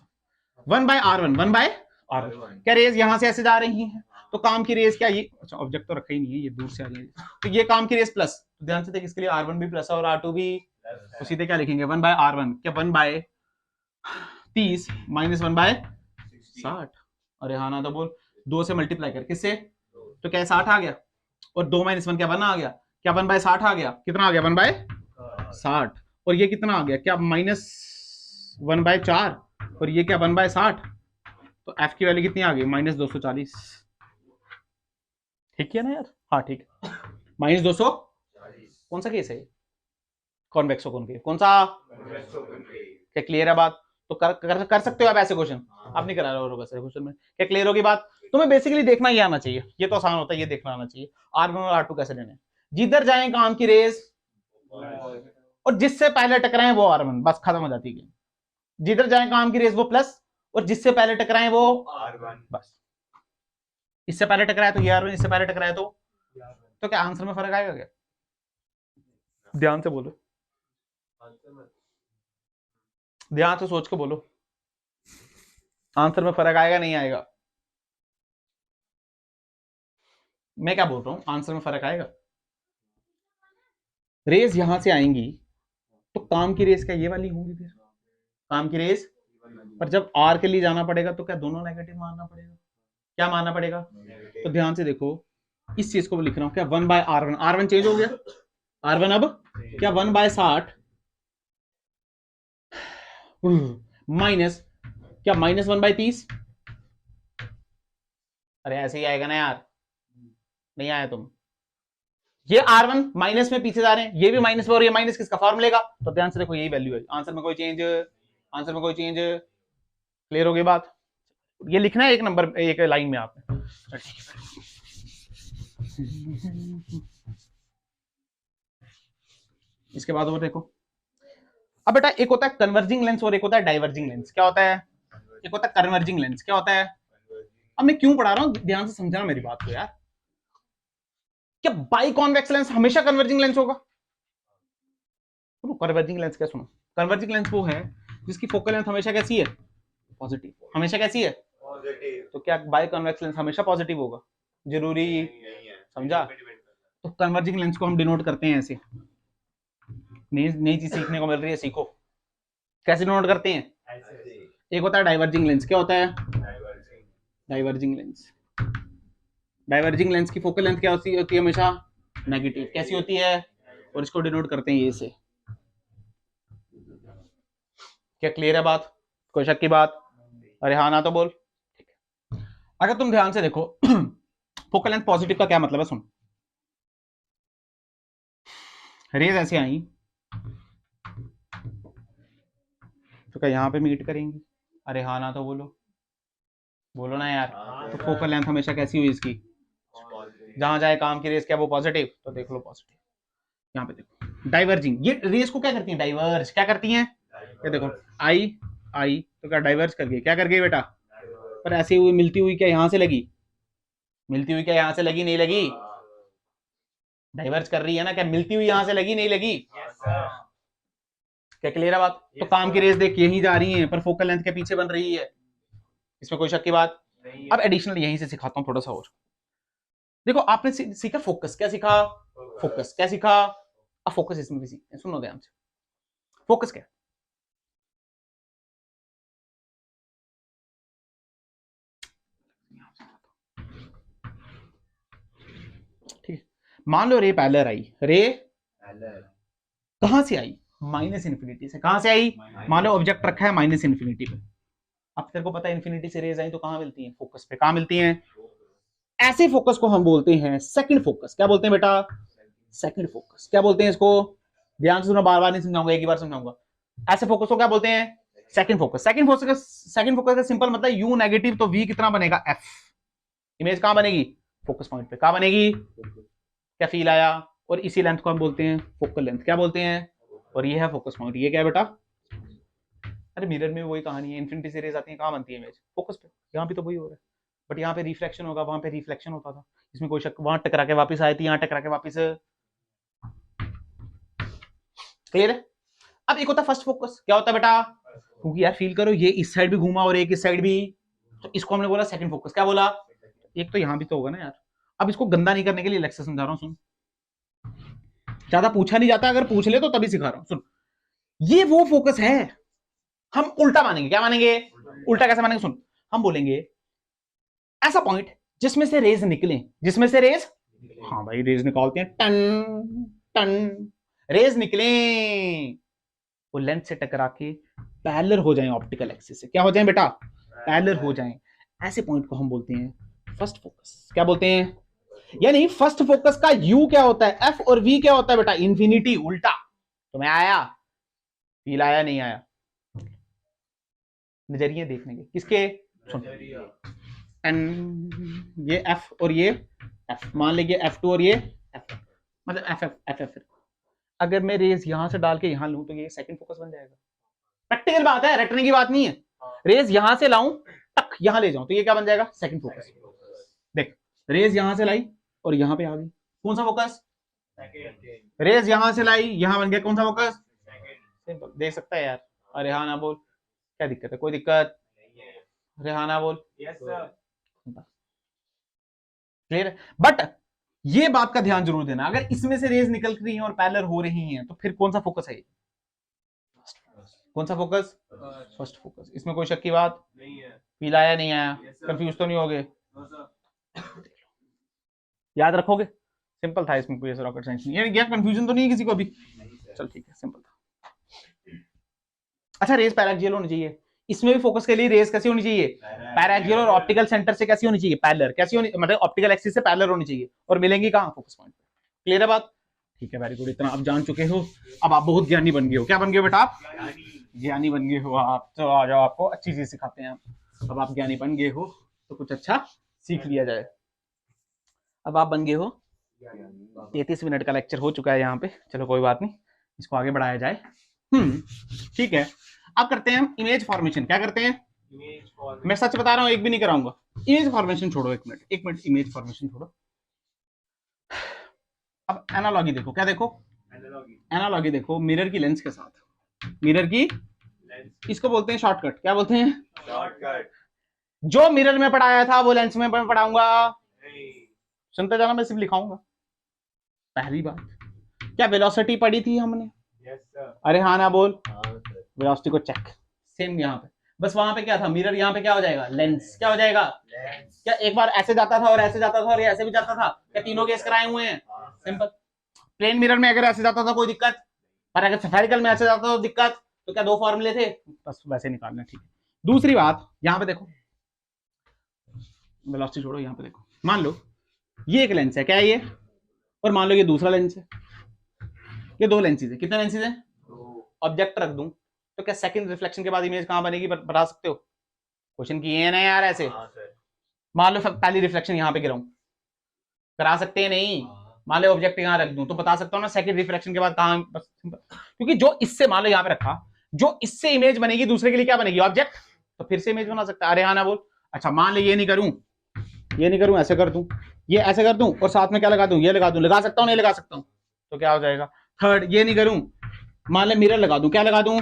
1/R1, 1/R1। क्या रेज यहां से ऐसे जा रही है, तो काम की रेस क्या, ये अच्छा ऑब्जेक्ट तो रखा ही नहीं है, ये दूर से आ जाएगी, तो ये काम की रेस प्लस। तो ध्यान से देख, इसके लिए R1 भी प्लस है और R2 भी, तो सीधे क्या लिखेंगे 1/R1, क्या 1/30 -1/60। अरे हाँ ना तो बोल, 2 से मल्टीप्लाई कर, किससे? तो क्या 60 आ गया? और 2 - 1 क्या 1 आ गया, क्या 1/60 आ गया, कितना आ गया 1/60, और ये कितना आ गया, क्या -1/4, और ये क्या 1/60, तो एफ की वैल्यू कितनी आ गई -240। ठीक है ना यार, हाँ ठीक है, -200। कौन सा केस है, कॉन्वेक्सो कॉनकेव, कौन सा, क्या क्लियर है बात, तो कर सकते हो आप ऐसे क्वेश्चन, आप नहीं करा रहे हो वैसे क्वेश्चन में, क्या क्लियर होगी बात। तुम्हें बेसिकली देखना ही आना चाहिए, ये तो आसान होता है, ये देखना आना चाहिए R1 और R2 कैसे लेने, जिधर जाए काम की रेस और जिससे पहले टकराए वो R1, बस खत्म हो जाती है, जिधर जाए काम की रेस वो प्लस, और जिससे पहले टकराए वो R1, बस। इससे पहले टकराए तो ये R1, इससे पहले टकराए तो क्या आंसर में फर्क आएगा क्या, ध्यान से बोलो, ध्यान से सोच के बोलो, आंसर में फर्क आएगा नहीं आएगा, मैं क्या बोल रहा हूं, आंसर में फर्क आएगा। रेस यहां से आएंगी तो काम की रेस क्या ये वाली होंगी, फिर काम की रेस, पर जब आर के लिए जाना पड़ेगा तो क्या दोनों नेगेटिव मानना पड़ेगा, क्या मानना पड़ेगा, तो ध्यान से देखो इस चीज को लिख रहा हूं, क्या 1/R1, R1 चेंज हो गया, R1 अब क्या 1/60 माइनस क्या -1/30, अरे ऐसे ही आएगा ना यार, नहीं आया तुम, ये R1 माइनस में पीछे जा रहे हैं, ये भी माइनस में, और ये माइनस किसका फॉर्मूले का, तो ध्यान से देखो यही वैल्यू है, आंसर में कोई चेंज, आंसर में कोई चेंज, क्लियर हो गई बात, ये लिखना है एक नंबर एक लाइन में आपने। इसके बाद और देखो, अब बेटा एक होता है कन्वर्जिंग लेंस और एक होता है डाइवर्जिंग लेंस, क्या होता है, एक होता है कन्वर्जिंग लेंस, क्या होता है, अब मैं क्यों पढ़ा रहा हूं ध्यान से समझना मेरी बात को यार, क्या बाई कॉन्वेक्स लेंस हमेशा कन्वर्जिंग लेंस होगा, कन्वर्जिंग लेंस क्या, सुनो कन्वर्जिंग लेंस वो है जिसकी फोकल लेंथ हमेशा कैसी है, पॉजिटिव, हमेशा कैसी है पॉजिटिव, तो क्या बाई कॉन्वेक्स लेंस हमेशा पॉजिटिव होगा, जरूरी नहीं है, समझा, तो कन्वर्जिंग लेंस को हम डिनोट करते हैं ऐसे, नई चीज सीखने को मिल रही है, सीखो कैसे डिनोट करते हैं, एक होता है डाइवर्जिंग लेंस, क्या होता है डाइवर्जिंग लेंस, डाइवर्जिंग लेंस की फोकल लेंथ क्या होती है हमेशा नेगेटिव, कैसी होती है, और इसको डिनोट करते हैं ये से, क्या क्लियर है बात, कोई शक की बात, अरे हाँ ना तो बोल, अगर तुम ध्यान से देखो फोकल लेंथ पॉजिटिव का क्या मतलब है, सुन, रेज ऐसे आई तो क्या यहाँ पे मीट करेंगी, अरे हाँ ना तो बोलो, बोलो ना यार, तो फोकल लेंथ हमेशा कैसी हुई इसकी, जहां जाए काम की रेस क्या वो पॉजिटिव, तो देख लो पॉजिटिव, यहाँ पे देखो डाइवर्जिंग, ये रेस को क्या करती है, डाइवर्ज, क्या करती हैं, ये देखो आई आई तो क्या डाइवर्ज कर गई, क्या कर गई बेटा, पर ऐसी हुई मिलती हुई क्या यहां से लगी, मिलती हुई क्या यहां से लगी, नहीं लगी, डाइवर्ज कर रही है ना, क्या मिलती हुई यहां से लगी, नहीं लगी, क्या क्लियर है बात, तो काम की रेस देख यहीं जा रही है पर फोकल लेंथ के पीछे बन रही है, इसमें कोई शक की बात, अब एडिशनल यहीं से सिखाता हूं थोड़ा सा और, देखो आपने सीखा फोकस, क्या सीखा, फोकस क्या सीखा, अब फोकस इसमें भी सीखते हैं, सुनो ध्यान से, फोकस क्या, ठीक है, मान लो रे पैलर आई, रे कहां से आई, माइनस इन्फिनिटी से, कहां से आई, मान लो ऑब्जेक्ट रखा है माइनस इन्फिनिटी पे, अब तेरे को पता है इन्फिनिटी से रेज आई तो कहां मिलती है, फोकस पे, कहां मिलती हैं, ऐसे फोकस को हम बोलते हैं सेकंड फोकस, क्या बोलते हैं बेटा, सेकंड फोकस, क्या बोलते हैं इसको, ध्यान से सुनो, बार बार नहीं समझाऊंगा, एक ही बार समझाऊंगा, ऐसे फोकस को क्या बोलते हैं, second focus, second focus, second focus का सिंपल मतलब यू नेगेटिव तो वी कितना बनेगा एफ, इमेज कहां बनेगी, फोकस पॉइंट पे, कहां बनेगी, क्या फील आया, और इसी लेंथ को हम बोलते हैं फोकल लेंथ, क्या बोलते हैं, और ये है फोकस पॉइंट, ये क्या है बेटा, अरे मिरर में वही कहानी है, इन्फिनिटी से रेज आती है, कहां बनती है इमेज, फोकस पे, यहाँ भी तो वही हो रहा है, बट यहाँ पे रिफ्लेक्शन होगा, वहां पे रिफ्लेक्शन होता था, इसमें कोई शक, वहां टकरा के वापस आए थे, यहाँ टकरा के वापस, क्लियर है, अब एक होता है फर्स्ट फोकस, क्या होता है बेटा, क्योंकि यार फील करो ये इस साइड भी घूमा और एक इस साइड भी, तो इसको हमने बोला सेकंड फोकस, क्या बोला, एक तो यहां भी तो होगा ना यार, अब इसको गंदा नहीं करने के लिए लेक्चर समझा रहा हूं, सुन, ज्यादा पूछा नहीं जाता, अगर पूछ ले तो तभी सिखा रहा हूं, सुन, ये वो फोकस है, हम उल्टा मानेंगे, क्या मानेंगे, उल्टा कैसे मानेंगे, सुन, हम बोलेंगे ऐसा पॉइंट जिसमें से रेज निकले, जिसमें से रेज हाँ भाई, रेज निकालते हैं, टन टन, रेज निकले, वो लेंथ से टकरा के पैरेलल हो जाएं ऑप्टिकल एक्सिस से। क्या हो जाएं बेटा? पैरेलल हो जाएं। ऐसे पॉइंट को हम बोलते हैं फर्स्ट फोकस। क्या बोलते हैं? यानी फर्स्ट फोकस का यू क्या होता है, एफ और वी क्या होता है बेटा? इंफिनिटी, उल्टा। तो मैं आया, फील आया नहीं आया? नजरिए देखने के किसके? एन, ये एफ और ये एफ, मान लीजिए F2 और ये F, मतलब एफ। अगर मैं रेज यहां से डाल के यहां लूं तो ये सेकंड फोकस बन जाएगा। प्रैक्टिकल बात है, रटने की बात नहीं है। रेज यहां से लाऊं, टक यहां ले जाऊं, तो ये क्या बन जाएगा? Second focus. देख, रेज यहां से लाई और यहां पे आ गई, कौन सा फोकस? रेज यहां से लाई, यहां बन गया, कौन सा फोकस? देख सकता है यार। अरे हाँ ना बोल, क्या दिक्कत है? कोई दिक्कत? अरे हाँ ना बोल। क्लियर है? बट ये बात का ध्यान जरूर देना, अगर इसमें से रेज निकल रही हैं और पैरेलल हो रही हैं तो फिर कौन सा फोकस है? कौन सा फोकस? First focus. इसमें कोई शक की बात नहीं है? फील आया नहीं आया? कंफ्यूज तो नहीं हो गए? याद रखोगे? सिंपल था, इसमें कोई ऐसा रॉकेट साइंस नहीं है। क्या कंफ्यूजन तो नहीं है किसी को अभी? चल ठीक है, सिंपल था। अच्छा, रेज पैराक्सियल होनी चाहिए। इसमें भी फोकस के लिए रेज कैसी होनी चाहिए? पैराक्सियल, और ऑप्टिकल सेंटर से कैसी होनी चाहिए? पैरेलल। कैसी होनी, मतलब ऑप्टिकल एक्सिस से पैरेलल होनी चाहिए, और मिलेंगी कहां? फोकस पॉइंट पे। क्लियर है बात? ठीक है, वेरी गुड। इतना आप जान चुके हो, अब आप बहुत ज्ञानी बन गए हो। क्या बन गए हो बेटा? आप ज्ञानी बन गए हो आप। तो आ जाओ, आपको अच्छी चीज सिखाते हैं। अब आप ज्ञानी बन गए हो तो कुछ अच्छा सीख लिया जाए। अब आप बन गए हो, 33 मिनट का लेक्चर हो चुका है यहाँ पे। चलो कोई बात नहीं, इसको आगे बढ़ाया जाए। ठीक है, अब करते हैं हम इमेज फॉर्मेशन। क्या करते हैं? मैं सच बता रहा हूं, एक भी नहीं कराऊंगा। इमेज फॉर्मेशन छोड़ो, एक मिनट इमेज फॉर्मेशन छोड़ो। अब एनालॉजी देखो। क्या देखो? एनालॉजी देखो मिरर की लेंस के साथ। मिरर की, इसको बोलते हैं शॉर्टकट। क्या बोलते हैं? शॉर्टकट। जो मिरर में पढ़ाया था वो लेंस में पढ़ाऊंगा? सुनते जाना, मैं सिर्फ लिखाऊंगा। पहली बात, क्या वेलोसिटी पढ़ी थी हमने? yes, अरे हाँ ना बोल। वेलोसिटी को चेक। सेम यहाँ पे, बस वहां पे क्या था? मिरर। यहाँ पे क्या हो जाएगा? लेंस। क्या हो जाएगा? लेंस। क्या एक बार ऐसे जाता था और ऐसे जाता था और ऐसे भी जाता था? क्या तीनों केस कराए हुए हैं? सिंपल। प्लेन मिरर में अगर ऐसे जाता था कोई दिक्कत, पर अगर स्फेरिकल में ऐसे जाता था दिक्कत। तो क्या दो फॉर्मूले थे? बस वैसे निकालना। ठीक है, दूसरी बात, यहाँ पे देखो, वेलोसिटी छोड़ो, यहाँ पे देखो। मान लो ये एक लेंस है, क्या है ये? और मान लो ये दूसरा लेंस है। ये दो लेंसेज है। कितने लेंसेज हैं? ऑब्जेक्ट रख दूं तो क्या सेकंड रिफ्लेक्शन के बाद इमेज कहां बनेगी? बता सकते हो? क्वेश्चन किए हैं ना यार ऐसे। मान लो पहली रिफ्लेक्शन यहाँ पे गिराऊं, करा सकते हैं? नहीं। मान लो ऑब्जेक्ट यहाँ रख दूं तो बता सकता हूँ ना सेकंड रिफ्लेक्शन के बाद कहां? क्योंकि जो इससे, मान लो यहाँ पे रखा, जो इससे इमेज बनेगी दूसरे के लिए क्या बनेगी? ऑब्जेक्ट। तो फिर से इमेज बना सकता है। अरे हाँ ना बोल। अच्छा, मान लो ये नहीं करूं, ये नहीं करूं, ऐसे कर दूं, ये ऐसे कर दूं, और साथ में क्या लगा दूं? ये लगा दूं। लगा सकता हूं? नहीं लगा सकता हूं? तो क्या हो जाएगा? थर्ड, ये नहीं करूं, मान ले मिरर लगा दूं। क्या लगा दूं?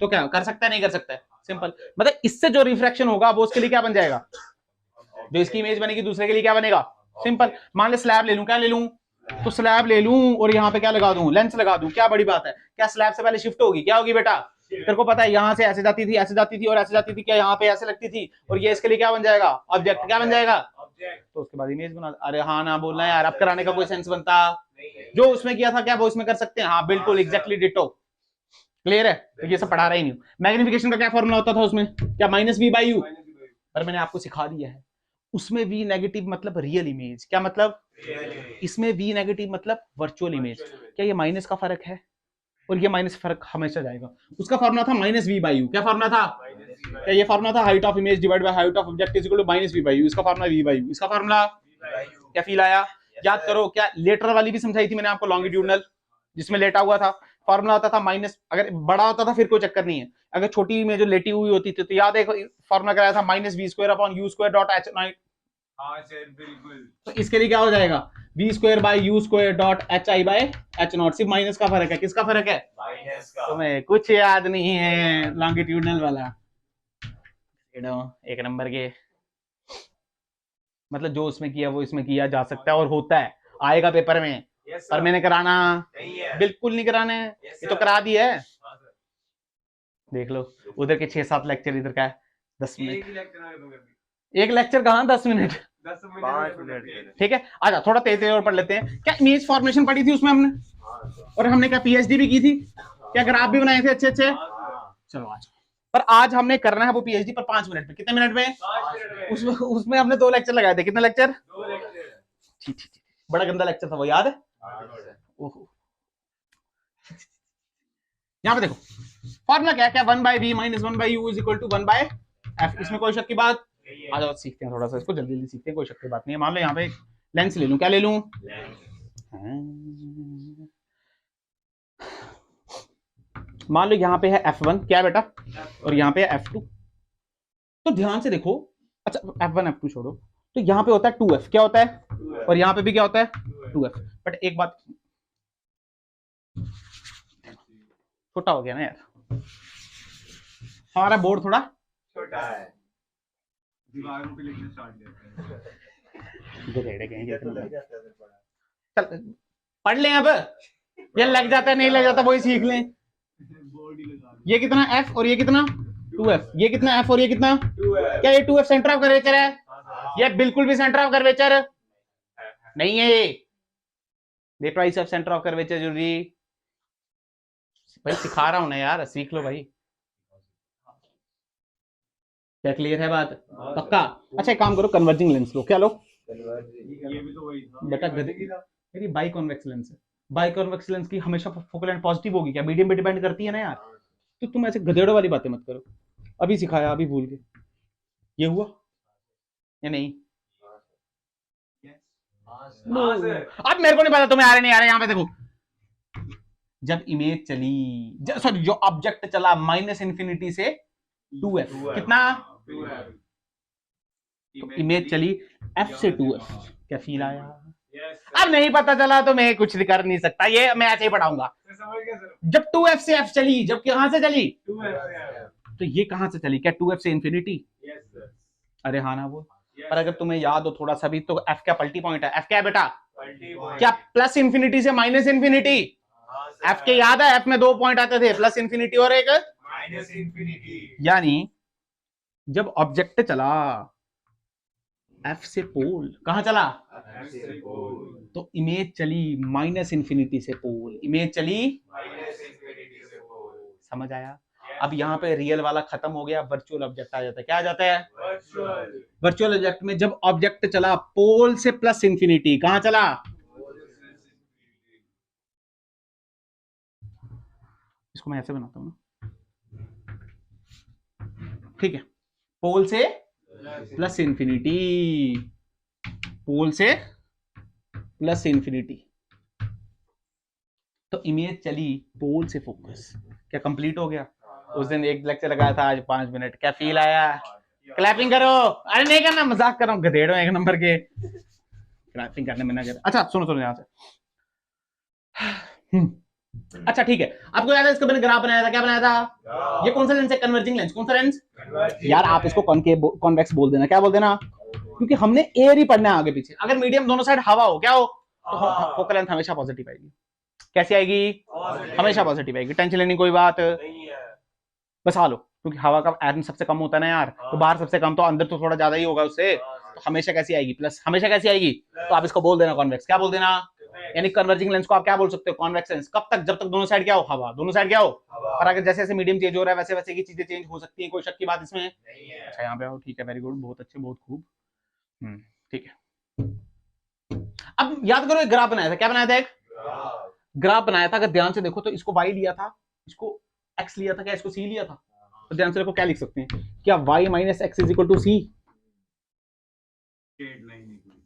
तो क्या कर सकता है? नहीं कर सकता है? सिंपल। मतलब इससे जो रिफ्रैक्शन होगा वो उसके लिए क्या बन जाएगा? जो इसकी इमेज बनेगी दूसरे के लिए क्या बनेगा? सिंपल। मान ले स्लैब ले लूं। क्या ले लूं? तो स्लैब ले लूं और यहाँ पे क्या लगा दूं? लेंस लगा दूं। क्या बड़ी बात है? क्या स्लैब से पहले शिफ्ट होगी? क्या होगी बेटा? तेरे को पता है यहाँ से ऐसे जाती थी, ऐसे जाती थी और ऐसे जाती थी। क्या यहाँ पे ऐसे लगती थी? और ये इसके लिए क्या बन जाएगा? ऑब्जेक्ट। क्या बन जाएगा? तो उसके बाद इमेज बना। अरे हाँ ना बोलना यार, अब कराने का कोई सेंस बनता? जो उसमें किया था क्या वो इसमें कर सकते हैं? हाँ बिल्कुल, एग्जैक्टली डिटो। क्लियर है? तो ये सब पढ़ा रहा ही नहीं। मैग्निफिकेशन का क्या फॉर्मूला होता था उसमें? क्या? -v/u। पर मैंने आपको सिखा दिया है, उसमें v नेगेटिव मतलब रियल इमेज। क्या मतलब? इसमें v नेगेटिव मतलब वर्चुअल इमेज। क्या ये माइनस का फर्क है? और ये माइनस फर्क हमेशा जाएगा। उसका फॉर्मूला था -v/u। क्या फॉर्मूला था? क्या ये फॉर्मूला था? Height of image divide by height of object is equal to -v/u। इसका फॉर्मूला v/u। इसका फॉर्मूला क्या? फील आया? याद करो। क्या लेटरल वाली भी समझाई थी मैंने आपको, लॉन्गिट्यूडनल, जिसमें लेटा हुआ था। फॉर्मूला होता था माइनस, अगर बड़ा होता था फिर कोई चक्कर नहीं है, अगर छोटी में जो लेटी हुई होती थी तो याद है फॉर्मूला कराया था -v²/u².h। तो इसके लिए क्या हो जाएगा? v²/u².hi/h0। सिर्फ माइनस का फर्क है। किसका फर्क है? माइनस का। तुम्हें कुछ याद नहीं है लॉन्गिट्यूडनल वाला? एक नंबर के, मतलब जो उसमें किया वो इसमें किया जा सकता है और होता है, आएगा पेपर में। पर मैंने कराना नहीं है, बिल्कुल नहीं कराना है। ये तो करा दी है। देख लो, उधर के 6-7 लेक्चर, इधर का है 10 मिनट। एक लेक्चर कहाँ 10 मिनट? 5 मिनट। ठीक है, आजा थोड़ा तेज तेज और पढ़ लेते हैं। क्या इमेज फॉर्मेशन पढ़ी थी उसमें हमने, और हमने क्या पीएचडी भी की थी, क्या ग्राफ भी बनाए थे अच्छे अच्छे। चलो आज, पर आज हमने करना है वो पीएचडी पर 5 मिनट में। कितने मिनट में? उसमें हमने 2 लेक्चर लगाए थे। कितने लेक्चर? 2 लेक्चर। ठीक, बड़ा गंदा लेक्चर था वो, याद है? ओहो, यहाँ पे देखो फॉर्मूला क्या है, 1/v - 1/u = 1/f। इसमें कोई शक की बात? आ जाओ सीखते हैं थोड़ा सा इसको, जल्दी जल्दी सीखते हैं, कोई शक की बात नहीं है। मान लो यहाँ पे लेंस ले लूं, क्या ले लूं? मान लो यहाँ पे है f1, क्या है बेटा, और यहाँ पे है f2। तो ध्यान से देखो, अच्छा f1 f2 छोड़ो, तो यहाँ पे होता है 2f, क्या होता है, और यहाँ पे भी क्या होता है 2f। बट एक बात, छोटा हो गया ना यार हमारा बोर्ड, थोड़ा छोटा है। दीवारों पे लिखना स्टार्ट करते हैं। चल पढ़ लें अब, ये लग जाता है नहीं लग जाता वही सीख लें। बोर्ड ही लगा ये कितना f और ये कितना 2f, ये कितना f और ये कितना 2f। क्या ये 2f सेंटर ऑफ कर्वेचर है? ये बिल्कुल भी सेंटर ऑफ कर्वेचर नहीं है। ये twice of centre of curvature जरूरी भाई, सिखा रहा हूं ना यार, सीख लो भाई। क्या क्लियर है बात? पक्का? अच्छा एक काम करो, कन्वर्जिंग लेंस लो। क्या लो? ये भी तो वही था बेटा मेरी बाई कॉन्वेक्स लेंस है। बाई कॉन्वेक्स लेंस की हमेशा फोकल लेंथ पॉजिटिव होगी क्या? मीडियम पे डिपेंड करती है ना यार। तो तुम ऐसे गधेड़ों वाली बातें मत करो, अभी सिखाया अभी भूल गए। ये हुआ या नहीं? अब मेरे को नहीं पता तुम्हें आ रहे नहीं आ रहे। यहाँ पे देखो, जब इमेज चली, सॉरी जो ऑब्जेक्ट चला -∞ से 2f, कितना? तो इमेज चली f से 2f, क्या फील आया? अब नहीं पता चला तो मैं कुछ कर नहीं सकता, ये मैं ऐसे ही पढ़ाऊंगा। जब 2f से f चली, जब कहां से चली? तो ये कहां से चली? क्या 2f से इन्फिनिटी? अरे हाँ ना वो, पर अगर तुम्हें याद हो थोड़ा सा भी, तो f क्या पल्टी पॉइंट है? f क्या है बेटा? क्या प्लस इन्फिनिटी से माइनस इन्फिनिटी? f के याद है, f में 2 पॉइंट आते थे, प्लस इन्फिनिटी और एक माइनस इंफिनिटी। यानी जब ऑब्जेक्ट चला f से पोल, कहां चला? तो इमेज चली -∞ से पोल, इमेज चली, समझ आया? अब यहाँ पे रियल वाला खत्म हो गया, वर्चुअल ऑब्जेक्ट आ जाता है। क्या आ जाता है? वर्चुअल ऑब्जेक्ट में जब ऑब्जेक्ट चला पोल से प्लस इन्फिनिटी, कहां चला? इसको मैं ऐसे बनाता हूं ना, ठीक है, पोल से प्लस इन्फिनिटी, पोल से प्लस इन्फिनिटी, तो इमेज चली पोल से फोकस। क्या कंप्लीट हो गया? उस दिन एक लेक्चर लगाया था, आज 5 मिनट। क्या फील आया? क्लैपिंग करो। अरे नहीं करना, मजाक कर रहा हूं, गधेड़ो एक नंबर के, क्लैपिंग करने में ना कर। अच्छा सुनो यहां से, अच्छा ठीक है, आपको याद है इसका मैंने ग्राफ बनाया था, क्या बनाया था? ये कौन सा लेंस है? Converging lens. कौन सा लेंस यार? आप इसको कॉनकेव कॉन्वेक्स बोल देना, क्या बोल देना, क्योंकि हमने एयर ही पढ़ना है आगे पीछे। अगर मीडियम दोनों साइड हवा हो, क्या हो, तो फोकल लेंथ हमेशा पॉजिटिव आएगी। कैसी आएगी? हमेशा पॉजिटिव आएगी। टेंशन लेने कोई बात नहीं है, बस आ लो, क्योंकि हवा का आयरन सबसे कम होता है ना यार, तो बाहर सबसे कम, तो अंदर तो थोड़ा ज्यादा ही होगा उससे, तो हमेशा कैसी आएगी? प्लस। हमेशा कैसी आएगी? तो आप इसको बोल देना कॉन्वेक्स। क्या बोल देना? यानी कन्वर्जिंग लेंस को आप क्या बोल सकते हो? Convex lens. कब तक? जब तक दोनों साइड क्या हो? हवा। दोनों साइड क्या हो? और अगर जैसे जैसे मीडियम चेंज हो रहा है वैसे वैसे की चीजें चेंज हो सकती हैं, कोई शक की बात इसमें नहीं है। अच्छा यहाँ पे आओ, ठीक है, वेरी गुड, बहुत अच्छे, बहुत खूब, ठीक है। अब याद करो एक ग्राफ बनाया था, क्या बनाया था? एक ग्राफ बनाया था। अगर ध्यान से देखो तो इसको y लिया था, इसको x लिया था, क्या इसको c लिया था? तो ध्यान से देखो क्या लिख सकते हैं, क्या y - x = c?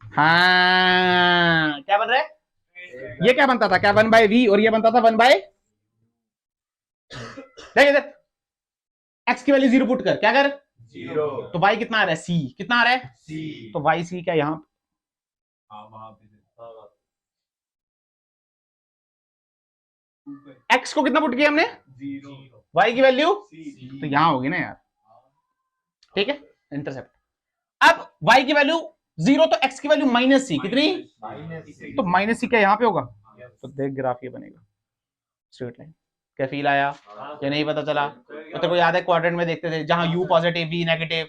हाँ, क्या बन रहा है? ये क्या बनता था? क्या 1/v, और ये बनता था 1/, देखिए x की वैल्यू 0 पुट कर, क्या कर? 0। तो y कितना आ रहा है? c। कितना आ रहा है? c। तो y c क्या यहां? x को कितना पुट किया हमने? 0। y की वैल्यू तो यहां होगी ना यार, ठीक है, इंटरसेप्ट। अब y की वैल्यू 0, तो x की वैल्यू -c, कितनी? तो -c क्या यहां पे होगा? तो देख ग्राफ ये बनेगा स्ट्रेट लाइन। क्या फील आया? या नहीं पता चला? तो तेरे को याद है क्वाड्रेंट में देखते थे, जहां u पॉजिटिव v नेगेटिव,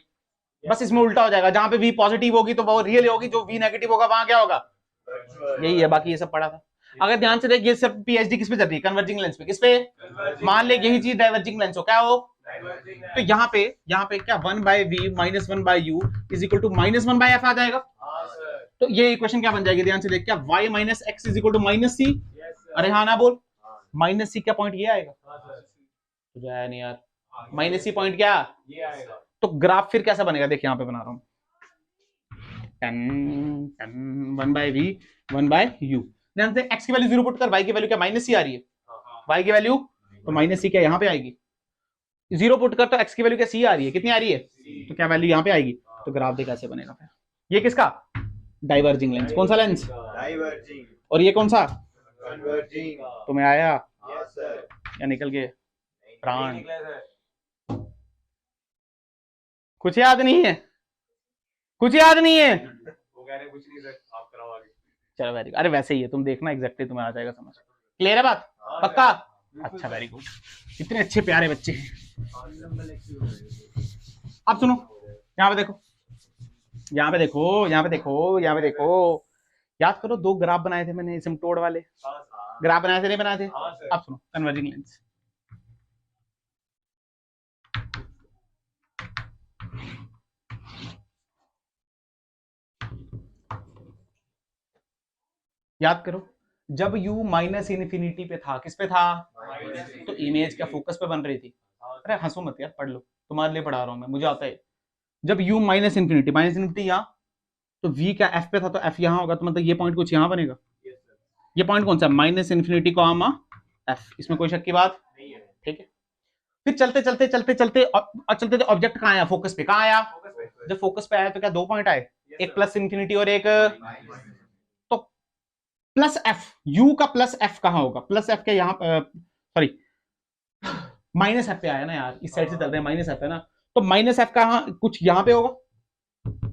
बस इसमें उल्टा हो जाएगा, जहां पे v पॉजिटिव होगी तो वो रियल होगी, जो v नेगेटिव होगा वहां क्या होगा, यही है, बाकी ये सब पढ़ा था। अगर ध्यान से देख, ये सब पीएचडी किस पे चल रही है, कन्वर्जिंग लेंस पे। किस पे, मान ले यही चीज डाइवर्जिंग लेंस हो, क्या हो, तो यहाँ पे क्या 1/v minus 1/u is equal to -1/f आ जाएगा। तो ये इक्वेशन क्या बन जाएगी, ध्यान से देख, क्या y minus x is equal to -c, अरे हाँ ना बोल, -c क्या पॉइंट ये आएगा, तो जाया नहीं यार, -c पॉइंट क्या ये आएगा। तो ग्राफ फिर कैसा बनेगा, देख यहाँ पे बना रहा हूँ 1/v 1/u। ध्यान से x की वैल्यू 0 पुट कर, y की वैल्यू क्या -c आ रही है, y की वैल्यू तो -c क्या यहाँ पे आएगी, 0 पुट कर तो x की वैल्यू क्या c आ रही है, कितनी आ रही है, तो क्या वैल्यू यहाँ पे आएगी, तो ग्राफ देख कैसे बनेगा फिर। ये किसका, डाइवर्जिंग लेंस, कौन सा लेंस, डाइवर्जिंग, और ये कौन सा, कन्वर्जिंग। तुम्हें आया यस सर। या निकल गए प्राण, निकला सर। कुछ याद नहीं है, कुछ याद नहीं है, वो कह रहे कुछ नहीं सर, आप कराओ आगे। चलो वेरी गुड, अरे वैसे ही है, तुम देखना एग्जैक्टली तुम्हें आ जाएगा समझ, क्लियर है बात, पक्का, अच्छा वेरी गुड, इतने अच्छे प्यारे बच्चे हैं। अब सुनो, यहाँ पे देखो, यहाँ पे देखो, यहाँ पे देखो, यहाँ पे देखो, याद करो 2 ग्राफ बनाए थे मैंने सिम्टोड वाले, ग्राफ बनाए थे नहीं बनाए थे, अब सुनो कन्वर्जिंग लेंस, याद करो जब u माइनस इन्फिनिटी पे था, किस पे था, तो इमेज क्या फोकस पे बन रही थी, अरे हंसो मत यार, पढ़ लो, तुम्हारे लिए पढ़ा रहा हूं मैं, मुझे आता है। जब u माइनस इन्फिनिटी यहाँ, तो v क्या f पे था, तो f यहाँ होगा, तो मतलब ये पॉइंट कुछ यहाँ बनेगा, ये पॉइंट कौन सा, -इन्फिनिटी को आमा f, इसमें कोई शक की बात नहीं है। ठीक है। फिर चलते चलते चलते चलते चलते ऑब्जेक्ट कहाँ आया, फोकस पे, कहाँ आया, जब फोकस पे आया तो क्या 2 पॉइंट आए, एक प्लस इन्फिनिटी और एक, तो प्लस एफ, u का प्लस एफ कहाँ होगा, प्लस एफ के यहाँ, सॉरी माइनस एफ पे आया ना यार, इस साइड से चल रहे हैं, माइनस एफ है ना, तो माइनस एफ कहाँ कुछ यहाँ पे होगा,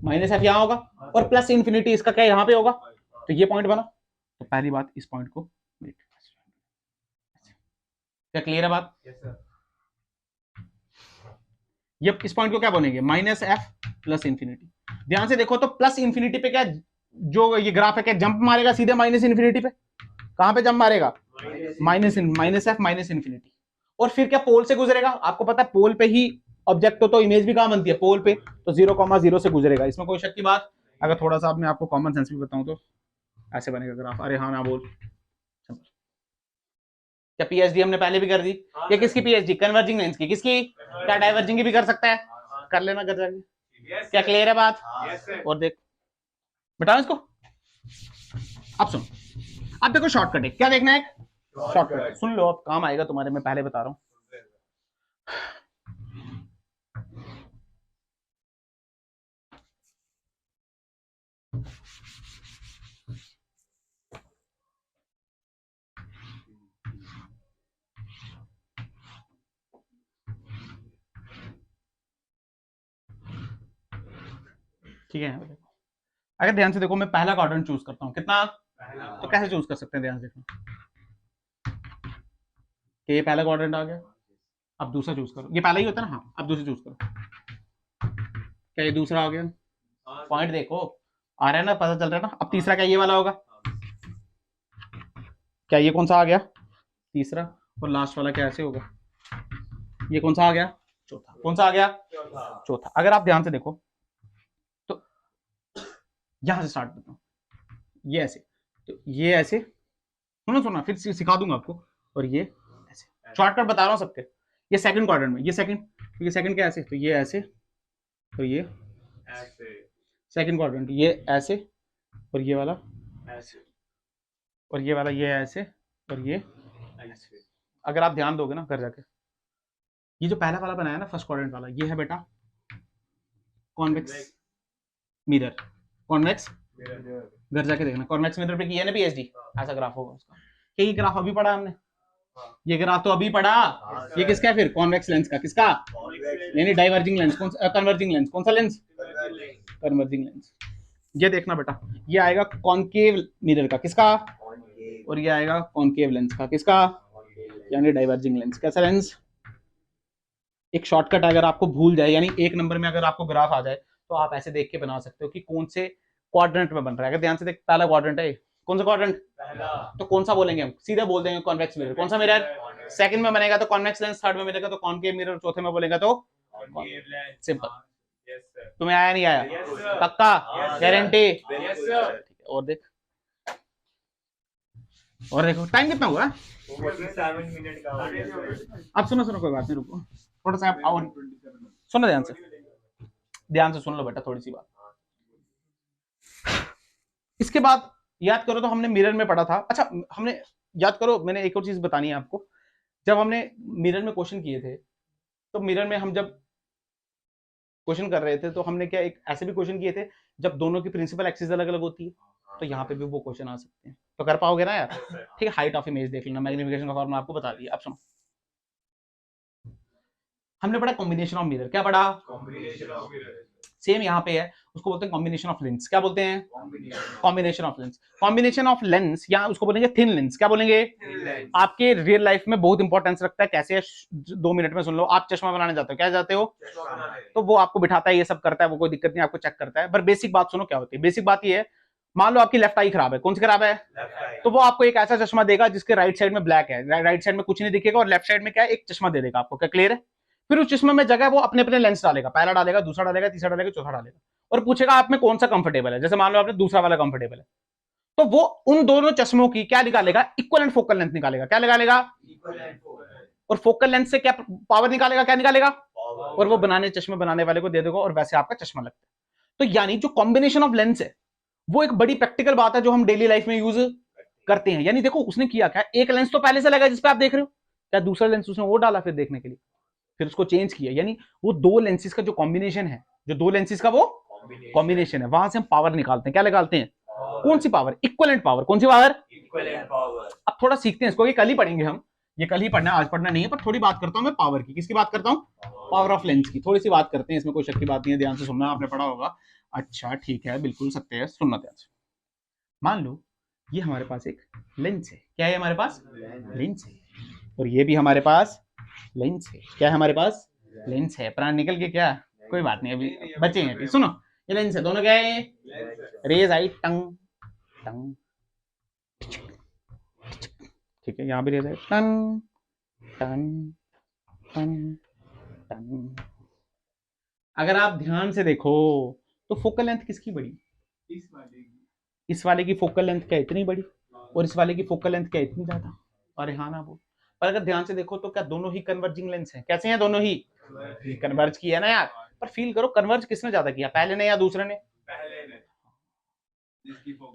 माइनस एफ यहाँ होगा, और प्लस इन्फिनिटी इसका क्या यहाँ पे होगा, तो ये पॉइंट बना। तो पहली बात इस पॉइंट को, क्या क्लियर है बात, ये इस पॉइंट को क्या बनेंगे, -f प्लस इन्फिनिटी। ध्यान से देखो तो प्लस इन्फिनिटी पे क्या जो ये ग्राफ है क्या जंप मारेगा सीधे -इन्फिनिटी पे, कहां पे जंप मारेगा, -f माइनस इन्फिनिटी, और फिर क्या पोल से गुजरेगा, आपको पता है पोल पे ही ऑब्जेक्ट तो इमेज भी कहां बनती है, पोल पे, तो 0,0 से गुजरेगा, इसमें कोई शक की बात। अगर थोड़ा सा मैं आपको कॉमन सेंस भी बताऊं तो ऐसे बनेगा ग्राफ, अरे हाँ ना बोल, क्या पीएचडी हमने पहले भी कर दी, ये किसकी पीएचडी, कन्वर्जिंग लेंस की, किसकी, क्या डाइवर्जिंग की भी कर सकता है, कर लेना कर जाके, क्या क्लियर है बात, और देख बताओ इसको। अब सुन, अब देखो शॉर्टकट है, क्या देखना है, शॉर्टकट सुन लो, अब काम आएगा तुम्हारे, मैं पहले बता रहा हूं। ठीक है, अगर ध्यान से देखो मैं पहला क्वाड्रेंट चूज करता हूं, कितना, तो कैसे चूज कर सकते हैं, ध्यान से देखना, कि ये पहला क्वाड्रेंट आ गया, अब दूसरा चूज करो, ये पहला ही होता है ना, हाँ अब दूसरा चूज करो, क्या ये दूसरा आ गया, पॉइंट देखो आ रहा है ना, पता चल रहा है ना। अब तीसरा क्या ये वाला होगा, क्या ये कौन सा आ गया, तीसरा, और लास्ट वाला क्या ऐसे होगा, ये कौन सा आ गया, चौथा, कौन सा आ गया, चौथा। अगर आप ध्यान से देखो तो यहां से स्टार्ट करता हूं, ये ऐसे, तो ये ऐसे, सुनो सुना फिर सिखा दूंगा आपको, और ये ऐसे, शॉर्टकट बता रहा हूं सबके, ये सेकंड क्वाड्रेंट में, ये सेकंड क्या ऐसे, तो ये ऐसे, तो ये सेकंड क्वाड्रेंट, ये ऐसे, और ये वाला ऐसे, और ये वाला ये ऐसे, और ये ऐसे। अगर आप ध्यान दोगे ना घर जाके, ये जो पहला वाला बनाया ना फर्स्ट क्वाड्रेंट वाला, ये है बेटा कॉन्वेक्स मिरर, कॉन्वेक्स, घर जाके देखना, कॉन्वेक्स मिरर पे किया ना पीएचडी, ऐसा ग्राफ होगा उसका। ये ग्राफ अभी पढ़ा हमने, ये ग्राफ तो अभी पढ़ा, ये किसका है फिर, कॉन्वेक्स लेंस का, किसका, यानी डाइवर्जिंग लेंस, कौन सा, कन्वर्जिंग लेंस, कौन सा लेंस, कन्वर्जिंग लेंस। ये देखना बेटा, ये आएगा कॉनकेव मिरर का, किसका, और ये आएगा कॉनकेव लेंस का, किसका, यानी डाइवर्जिंग लेंस। कैसा लेंस, एक शॉर्टकट अगर आपको भूल जाए, यानी एक नंबर में अगर आपको ग्राफ आ जाए तो आप ऐसे देख के बना सकते हो कि कौन से क्वाड्रेंट में बन रहा है। अगर ध्यान से देख, पहला क्वाड्रेंट है, कौन सा क्वाड्रेंट, पहला तो कौन सा बोलेंगे हम, सीधे बोल देंगे कॉन्वेक्स मिरर। कौन सा मिरर, सेकंड में बनेगा तो कॉन्वेक्स लेंस, थर्ड में मिलेगा तो कॉनकेव मिरर, चौथे में बोलेगा तो सिंपल। यस सर तुम्हें आया नहीं आया, यस सर पक्का, Yes, गारंटी। यस सर और देख, और देखो टाइम कितना हुआ है? 47 मिनट का हो गया सर अब सुनो सुनो, कोई बात नहीं, रुको थोड़ा सा आप आओ, सुनो ध्यान से, ध्यान से सुन लो बेटा थोड़ी सी बात। इसके बाद याद करो तो हमने मिरर में पढ़ा था, अच्छा हमने याद करो, मैंने एक और चीज बतानी है आपको। जब हमने मिरर में क्वेश्चन किए थे, तो मिरर में हम जब क्वेश्चन कर रहे थे तो हमने क्या एक ऐसे भी क्वेश्चन किए थे जब दोनों की प्रिंसिपल एक्सिस अलग अलग होती है, तो यहाँ पे भी वो क्वेश्चन आ सकते हैं। तो कर पाओगे ना यार? ठीक है, हाइट ऑफ इमेज देख लेना, मैग्नीफिकेशन का फॉर्मूला आपको बता दिया। अब सुनो, हमने पढ़ा कॉम्बिनेशन ऑफ मिरर, क्या पढ़ा? कॉम्बिनेशन ऑफ मिरर सेम यहाँ पे है, उसको बोलते हैं कॉम्बिनेशन ऑफ लेंस। क्या बोलते हैं? Combination of lens. Combination of lens या उसको बोलेंगे थिन लेंस। क्या बोलेंगे? आपके रियल लाइफ में बहुत इंपॉर्टेंस रखता है। कैसे है? 2 मिनट में सुन लो। आप चश्मा बनाने जाते हो, क्या जाते हो? तो वो आपको बिठाता है, ये सब करता है, वो कोई दिक्कत नहीं, आपको चेक करता है। पर बेसिक बात सुनो क्या होती है। बेसिक बात ये है, मान लो आपकी लेफ्ट आई खराब है। कौन सी खराब है? तो वो आपको एक ऐसा चश्मा देगा जिसके राइट साइड में ब्लैक है, राइट साइड में कुछ नहीं दिखेगा, और लेफ्ट साइड में क्या है, एक चश्मा दे देगा आपको। क्या क्लियर है? फिर उस चश्मे में जगह वो अपने अपने लेंस डालेगा, पहला डालेगा, दूसरा डालेगा, तीसरा डालेगा, चौथा डालेगा, और पूछेगा आप में कौन सा कंफर्टेबल है। जैसे मान लो आपने दूसरा वाला कंफर्टेबल है, तो वो उन दोनों चश्मों की क्या निकालेगा? इक्विवेलेंट फोकल लेंथ निकालेगा। क्या निकालेगा? और फोकल लेंथ से क्या पावर निकालेगा? क्या निकालेगा? और वो चश्मे बनाने वाले को दे देगा, और वैसे आपका चश्मा लगता है। तो यानी जो कॉम्बिनेशन ऑफ लेंस है वो एक बड़ी प्रैक्टिकल बात है जो हम डेली लाइफ में यूज करते हैं। यानी देखो उसने किया क्या, एक लेंस तो पहले से लगा जिस पे आप देख रहे हो, क्या दूसरा लेंस उसने वो डाला फिर देखने के लिए, फिर उसको चेंज किया। यानी वो दो लेंसेज का जो कॉम्बिनेशन है, जो दो लेंसेज का वो कॉम्बिनेशन है, वहां से हम पावर निकालते हैं। क्या निकालते हैं? कौन सी पावर? Equivalent power. कौन सी पावर? Equivalent power. अब थोड़ा सीखते हैं इसको, ये कल ही पढ़ेंगे हम, ये कल ही पढ़ना, आज पढ़ना नहीं है। पर थोड़ी बात करता हूं मैं पावर की। किसकी बात करता हूं? पावर ऑफ लेंस की। थोड़ी सी बात करते हैं, इसमें कोई शक की बात नहीं है, ध्यान से सुनना, आपने पढ़ा होगा। अच्छा ठीक है, बिल्कुल सत्य है, सुनना ध्यान से। मान लो ये हमारे पास एक लेंस है। क्या है हमारे पास? लेंस है। और ये भी हमारे पास लेंस है। क्या है हमारे पास? लेंस है। प्राण निकल के क्या, कोई बात नहीं, अभी बचे हैं। सुनो, ये लेंस है, दोनों क्या है? रेज आई टंग टंग, ठीक है, यहाँ भी रेज आई टंग टंग टंग टंग। अगर आप ध्यान से देखो तो फोकल लेंथ किसकी बड़ी? इस वाले की फोकल लेंथ क्या इतनी बड़ी, और इस वाले की फोकल लेंथ क्या इतनी ज्यादा? अरे हाँ ना वो। पर अगर ध्यान से देखो तो क्या दोनों ही कन्वर्जिंग लेंस हैं? कैसे हैं दोनों ही? कन्वर्ज किया ना यार। पर फील करो, कन्वर्ज किसने ज्यादा किया, पहले ने या दूसरे ने?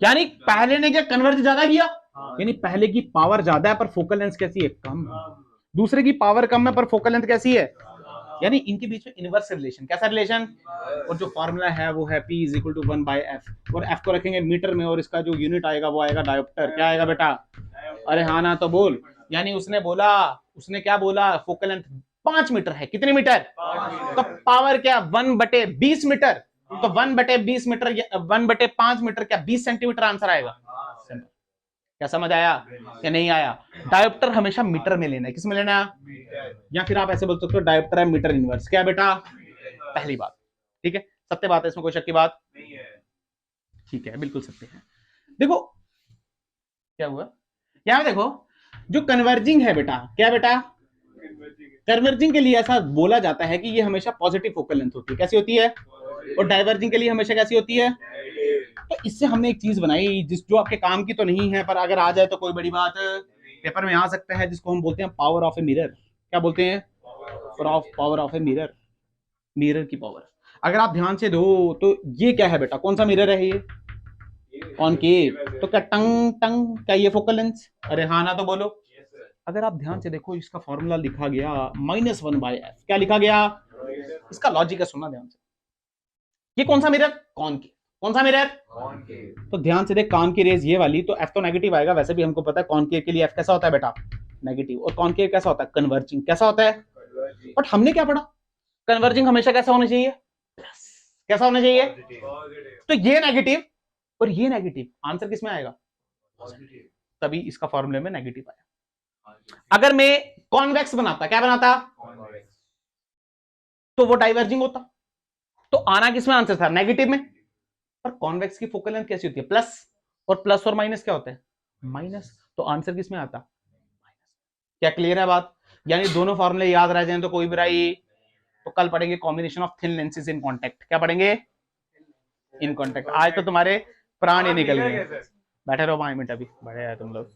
यानी पहले ने क्या कन्वर्ज ज्यादा किया? यानी पहले की पावर ज्यादा है पर फोकल लेंथ कैसी है? कम। दूसरे की पावर कम है पर फोकल लेंथ कैसी है? यानी इनके बीच में इनवर्स रिलेशन। कैसा रिलेशन? और जो फॉर्मूला है वो है P = 1/f, और f को रखेंगे मीटर में, और इसका जो यूनिट आएगा वो आएगा डायोप्टर। क्या आएगा बेटा? अरे हाँ ना तो बोल। यानी उसने बोला, उसने क्या बोला? फोकल लेंथ 5 मीटर है। कितने मीटर? तो पावर क्या? 1/20 मीटर। तो 1/20 मीटर, 1/5 मीटर क्या 20 सेंटीमीटर आंसर आएगा। क्या समझ आया या नहीं आया? डायोप्टर हमेशा मीटर में लेना है। किस में लेना है? या फिर आप ऐसे बोल सकते हो डायोप्टर है मीटर इनवर्स। क्या बेटा? पहली बात, ठीक है, सत्य बात है, इसमें कोई शक की बात नहीं है। ठीक है, बिल्कुल सत्य है। देखो क्या हुआ, यहां देखो, जो कन्वर्जिंग है बेटा, क्या बेटा? कन्वर्जिंग के लिए ऐसा बोला जाता है कि ये हमेशा पॉजिटिव फोकल लेंथ होती है। कैसी होती है? और डाइवर्जिंग के लिए हमेशा कैसी होती है? तो इससे हमने एक चीज बनाई जो आपके काम की तो नहीं है, पर अगर आ जाए तो कोई बड़ी बात पेपर में आ सकता है, जिसको हम बोलते हैं पावर ऑफ ए मिरर। क्या बोलते हैं? Power of a mirror, mirror की पावर। अगर आप ध्यान से दो तो ये क्या है बेटा? कौन सा मिरर है ये? कॉनकेव। तो क्या टंग टंग, क्या ये फोकल लेंथ? अरे हाँ ना तो बोलो। अगर आप ध्यान से देखो, इसका फॉर्मूला लिखा गया -1/f। क्या लिखा गया? इसका लॉजिक है, सुनना ध्यान से। ये कौन सा मिरर? कॉनकेव। कौन सा मिरर? कॉनकेव। तो ध्यान से देख, कान की रेज ये वाली, तो f तो नेगेटिव आएगा। वैसे भी हमको पता है कॉनकेव के लिए f कैसा होता है बेटा? नेगेटिव। और कॉनकेव कैसा होता है? कन्वर्जिंग। कैसा होता है? बट हमने क्या पढ़ा? कन्वर्जिंग हमेशा कैसा होना चाहिए? कैसा होना चाहिए? तो ये नेगेटिव और ये नेगेटिव, आंसर किस में आएगा? तभी इसका फॉर्मूले में नेगेटिव आया। अगर मैं कॉन्वेक्स बनाता, क्या बनाता? तो वो डाइवर्जिंग होता। तो आना किसमें आंसर था, नेगेटिव में। पर कॉन्वेक्स की फोकल लेंथ कैसी होती है, प्लस, और प्लस और माइनस क्या होता है, माइनस, तो आंसर किसमें आता, क्या क्लियर है बात। यानी दोनों फॉर्मूले याद रह जाएं तो कोई बुराई। तो कल पढ़ेंगे combination of thin lenses in contact, क्या पढ़ेंगे, इन कॉन्टैक्ट। आज तो तुम्हारे प्राण ही निकल गए। बैठे रहो 5 मिनट, अभी बड़े हैं तुम लोग।